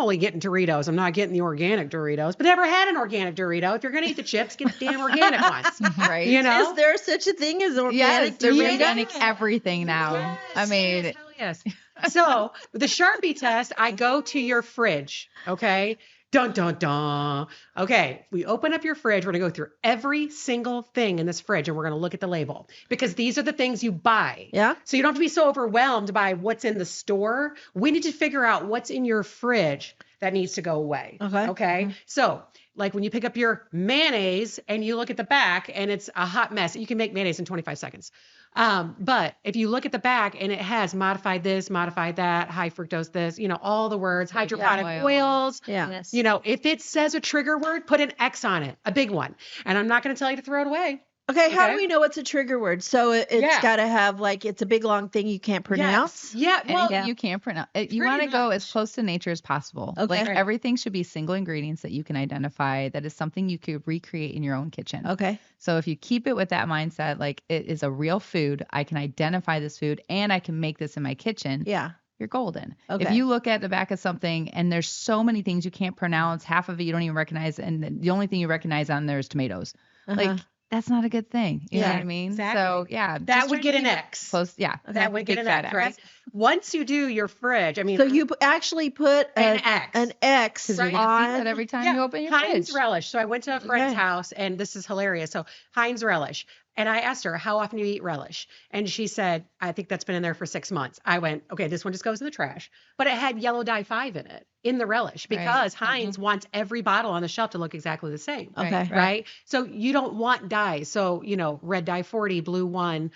only getting Doritos. I'm not getting the organic Doritos, but never had an organic Dorito. If you're going to eat the chips, get the damn organic ones. Right. Is there such a thing as organic? Yes, there's Doritos? organic everything now. Yes, I mean, yes, hell yes. So with the Sharpie test, I go to your fridge. Okay. Dun, dun, dun. Okay. We open up your fridge. We're going to go through every single thing in this fridge and we're going to look at the label because these are the things you buy. Yeah. So you don't have to be so overwhelmed by what's in the store. We need to figure out what's in your fridge that needs to go away. Okay. Okay. So like when you pick up your mayonnaise and you look at the back and it's a hot mess, you can make mayonnaise in 25 seconds. But if you look at the back and it has modified this, modified that, high fructose this, all the words, hydroponic oils, Yeah. Yes. if it says a trigger word, put an X on it, a big one. And I'm not going to tell you to throw it away. Okay, how Okay. do we know it's a trigger word? So it's got to have it's a big long thing you can't pronounce. Yes. Yeah. Well, anything you can't pronounce. You want to go as close to nature as possible. Okay. Like Right. everything should be single ingredients that you can identify. That is something you could recreate in your own kitchen. Okay. So if you keep it with that mindset, like it is a real food, I can identify this food and I can make this in my kitchen. Yeah. You're golden. Okay. If you look at the back of something and there's so many things you can't pronounce, half of it you don't even recognize, and the only thing you recognize on there is tomatoes. Like that's not a good thing. You know Yeah, what I mean? exactly. So yeah, that just would try get to an keep it X. close. Yeah. That would get Big an fat X, right? Once you do your fridge, I mean, So you actually put an X. an X Because you're gonna see that on. every time Yeah, you open your Heinz fridge. relish. So I went to a friend's Okay. house and this is hilarious. So Heinz relish. And I asked her, how often do you eat relish? And she said, I think that's been in there for 6 months. I went, okay, this one just goes in the trash. But it had yellow dye 5 in it, in the relish, because Heinz wants every bottle on the shelf to look exactly the same. Okay. Right. So you don't want dyes. So, red dye 40, blue 1,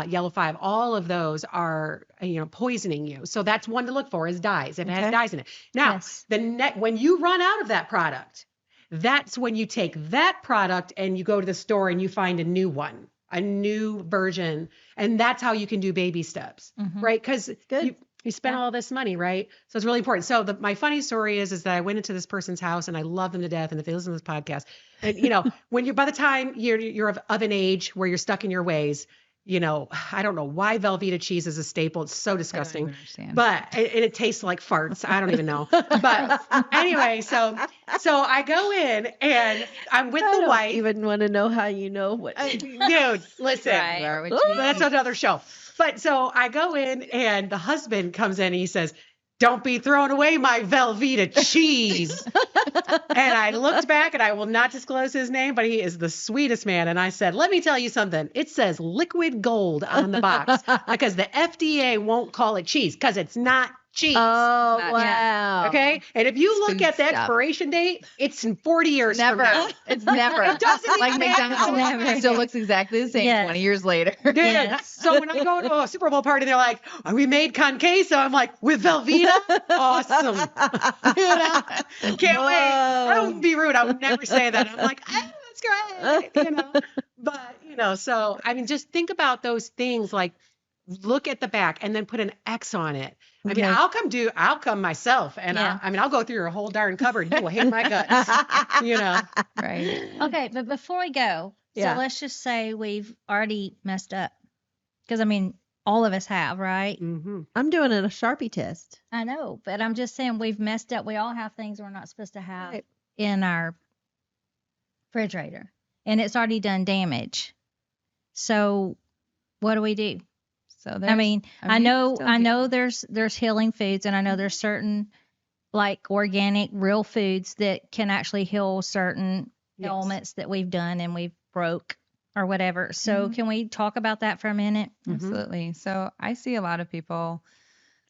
yellow 5, all of those are, poisoning you. So that's one to look for is dyes if it has Okay. dyes in it. Now, Yes. when you run out of that product, that's when you take that product and you go to the store and you find a new one, a new version. And that's how you can do baby steps, right? Because Good. you spent all this money, right? So it's really important. So my funny story is that I went into this person's house and I love them to death. And if they listen to this podcast, and when by the time you're of an age where you're stuck in your ways, I don't know why Velveeta cheese is a staple. It's so disgusting, understand. but it tastes like farts. I don't even know. But anyway, so I go in and I'm with I the don't wife. even want to know how you know what. Dude, listen, Right. that's another show. But so I go in and the husband comes in and he says, don't be throwing away my Velveeta cheese. And I looked back and I will not disclose his name, but he is the sweetest man. And I said, let me tell you something. It says liquid gold on the box because the FDA won't call it cheese because it's not cheese. Oh, Not- wow. Okay. And if you It's look food at the stuff. expiration date, it's in 40 years from Never. now. It's never. It doesn't like even McDonald's. happen. It still looks exactly the same Yes. 20 years later. Dude, Yes. so when I go to a Super Bowl party, they're like, "Oh, we made con queso." I'm like, with Velveeta? Awesome. Can't wait. I don't be rude. I would never say that. I'm like, that's great. But, so, I mean, just think about those things like look at the back and then put an X on it. I mean, Okay. I'll come myself and Yeah. I'll go through your whole darn cupboard. You will hate my guts, Right. Okay, but before we go, Yeah. so let's just say we've already messed up. Because, all of us have, right? Mm-hmm. I'm doing a Sharpie test. I know, but I'm just saying we've messed up. We all have things we're not supposed to have Right. in our refrigerator and it's already done damage. So what do we do? So I know there's healing foods, and I know there's certain like organic real foods that can actually heal certain ailments that we've done and we've broke or whatever. So can we talk about that for a minute? Absolutely. So I see a lot of people,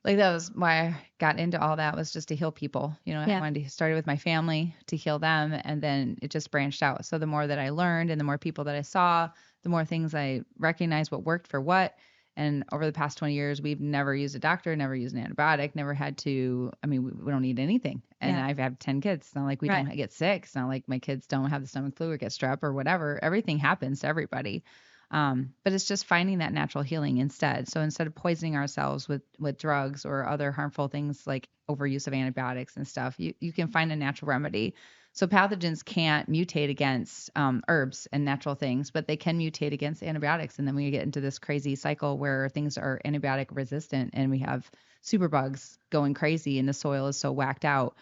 like that was why I got into all that, was just to heal people. You know, I wanted to start with my family to heal them, and then it just branched out. So the more that I learned and the more people that I saw, the more things I recognized what worked for what. And over the past 20 years, we've never used a doctor, never used an antibiotic, never had to, we don't need anything. And I've had 10 kids. It's not like we don't get sick. It's not like my kids don't have the stomach flu or get strep or whatever. Everything happens to everybody. But it's just finding that natural healing instead. So instead of poisoning ourselves with drugs or other harmful things like overuse of antibiotics and stuff, you can find a natural remedy. So pathogens can't mutate against herbs and natural things, but they can mutate against antibiotics. And then we get into this crazy cycle where things are antibiotic resistant and we have superbugs going crazy and the soil is so whacked out.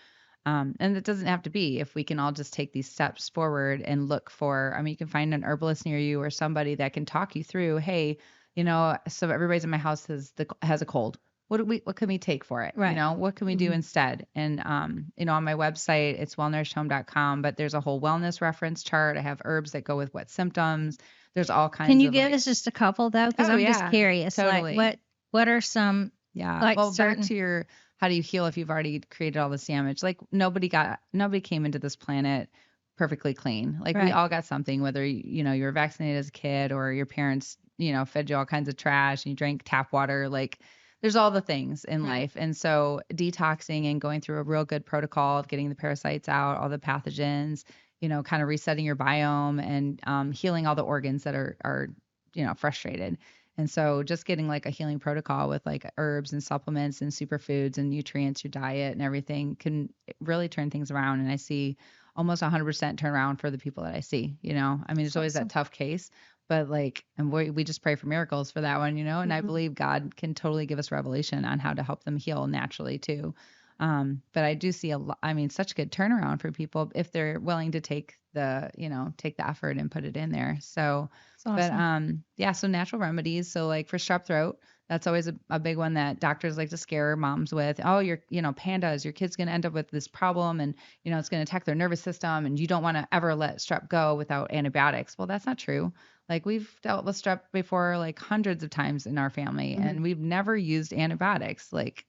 And it doesn't have to be. If we can all just take these steps forward and look for, you can find an herbalist near you or somebody that can talk you through, hey, so everybody's in my house has a cold. What can we take for it? Right. What can we do instead? And, on my website, it's wellnourishedhome.com, but there's a whole wellness reference chart. I have herbs that go with what symptoms. There's all kinds of. Can you give us just a couple though? Because I'm just curious. Totally. Like what are some? Yeah. Like back to how do you heal if you've already created all this damage? Like nobody came into this planet perfectly clean. Like we all got something, whether, you were vaccinated as a kid or your parents, fed you all kinds of trash and you drank tap water. Like there's all the things in life. And so detoxing and going through a real good protocol of getting the parasites out, all the pathogens, kind of resetting your biome and healing all the organs that are frustrated. And so just getting like a healing protocol with like herbs and supplements and superfoods and nutrients, your diet and everything can really turn things around. And I see almost 100% turnaround for the people that I see, there's always that tough case, but and we just pray for miracles for that one, and I believe God can totally give us revelation on how to help them heal naturally too. But I do see such good turnaround for people if they're willing to take the effort and put it in there. So, awesome. But so natural remedies. So like for strep throat, that's always a big one that doctors like to scare moms with. Oh, your pandas, your kid's going to end up with this problem and, it's going to attack their nervous system and you don't want to ever let strep go without antibiotics. Well, that's not true. Like we've dealt with strep before, like hundreds of times in our family and we've never used antibiotics. Like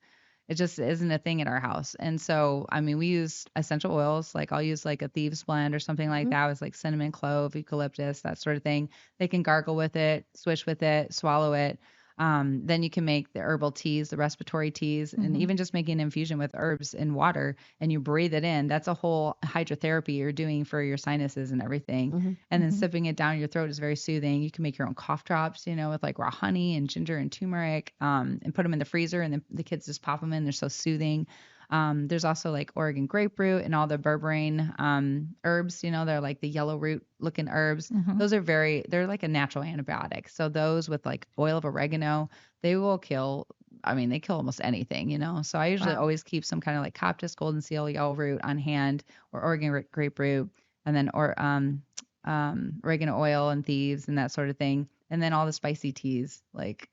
it just isn't a thing at our house. And so, we use essential oils. Like I'll use like a thieves blend or something like that with like cinnamon, clove, eucalyptus, that sort of thing. They can gargle with it, swish with it, swallow it. Then you can make the herbal teas, the respiratory teas, and even just making an infusion with herbs and water and you breathe it in. That's a whole hydrotherapy you're doing for your sinuses and everything. And then sipping it down your throat is very soothing. You can make your own cough drops, with like raw honey and ginger and turmeric, and put them in the freezer and then the kids just pop them in. They're so soothing. There's also like Oregon grapefruit and all the berberine herbs, they're like the yellow root looking herbs. Those are they're like a natural antibiotic. So those with like oil of oregano, they will kill, they kill almost anything, So I usually always keep some kind of like Coptis, golden seal, yellow root on hand or Oregon grapefruit and then oregano oil and thieves and that sort of thing. And then all the spicy teas, like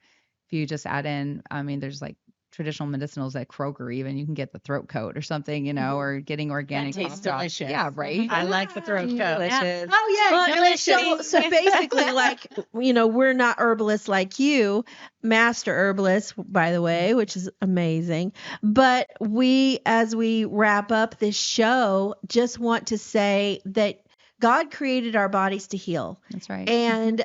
if you just add in, there's like traditional medicinals at Kroger, even you can get the throat coat or something, or getting organic. That tastes delicious. Yeah, right. I like the throat coat. Delicious. Oh yeah, delicious. So basically, like we're not herbalists like you, master herbalists, by the way, which is amazing. But as we wrap up this show, just want to say that God created our bodies to heal. That's right. And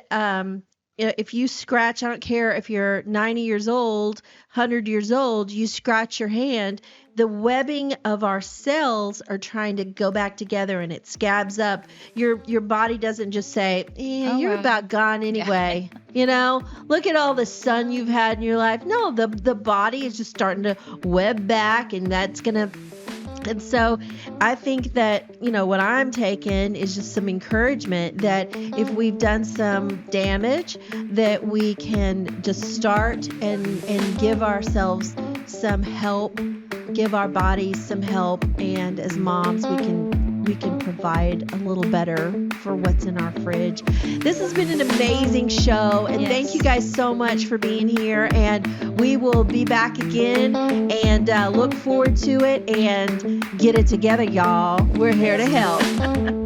if you scratch, I don't care if you're 90 years old, 100 years old, you scratch your hand, the webbing of our cells are trying to go back together and it scabs up. Your body doesn't just say, you're about gone anyway. Look at all the sun you've had in your life. No, the body is just starting to web back and that's going to. And so I think that, what I'm taking is just some encouragement that if we've done some damage, that we can just start and give ourselves some help, give our bodies some help. And as moms, we can we can provide a little better for what's in our fridge. This has been an amazing show, and thank you guys so much for being here. And we will be back again, and look forward to it, and get it together, y'all. We're here to help.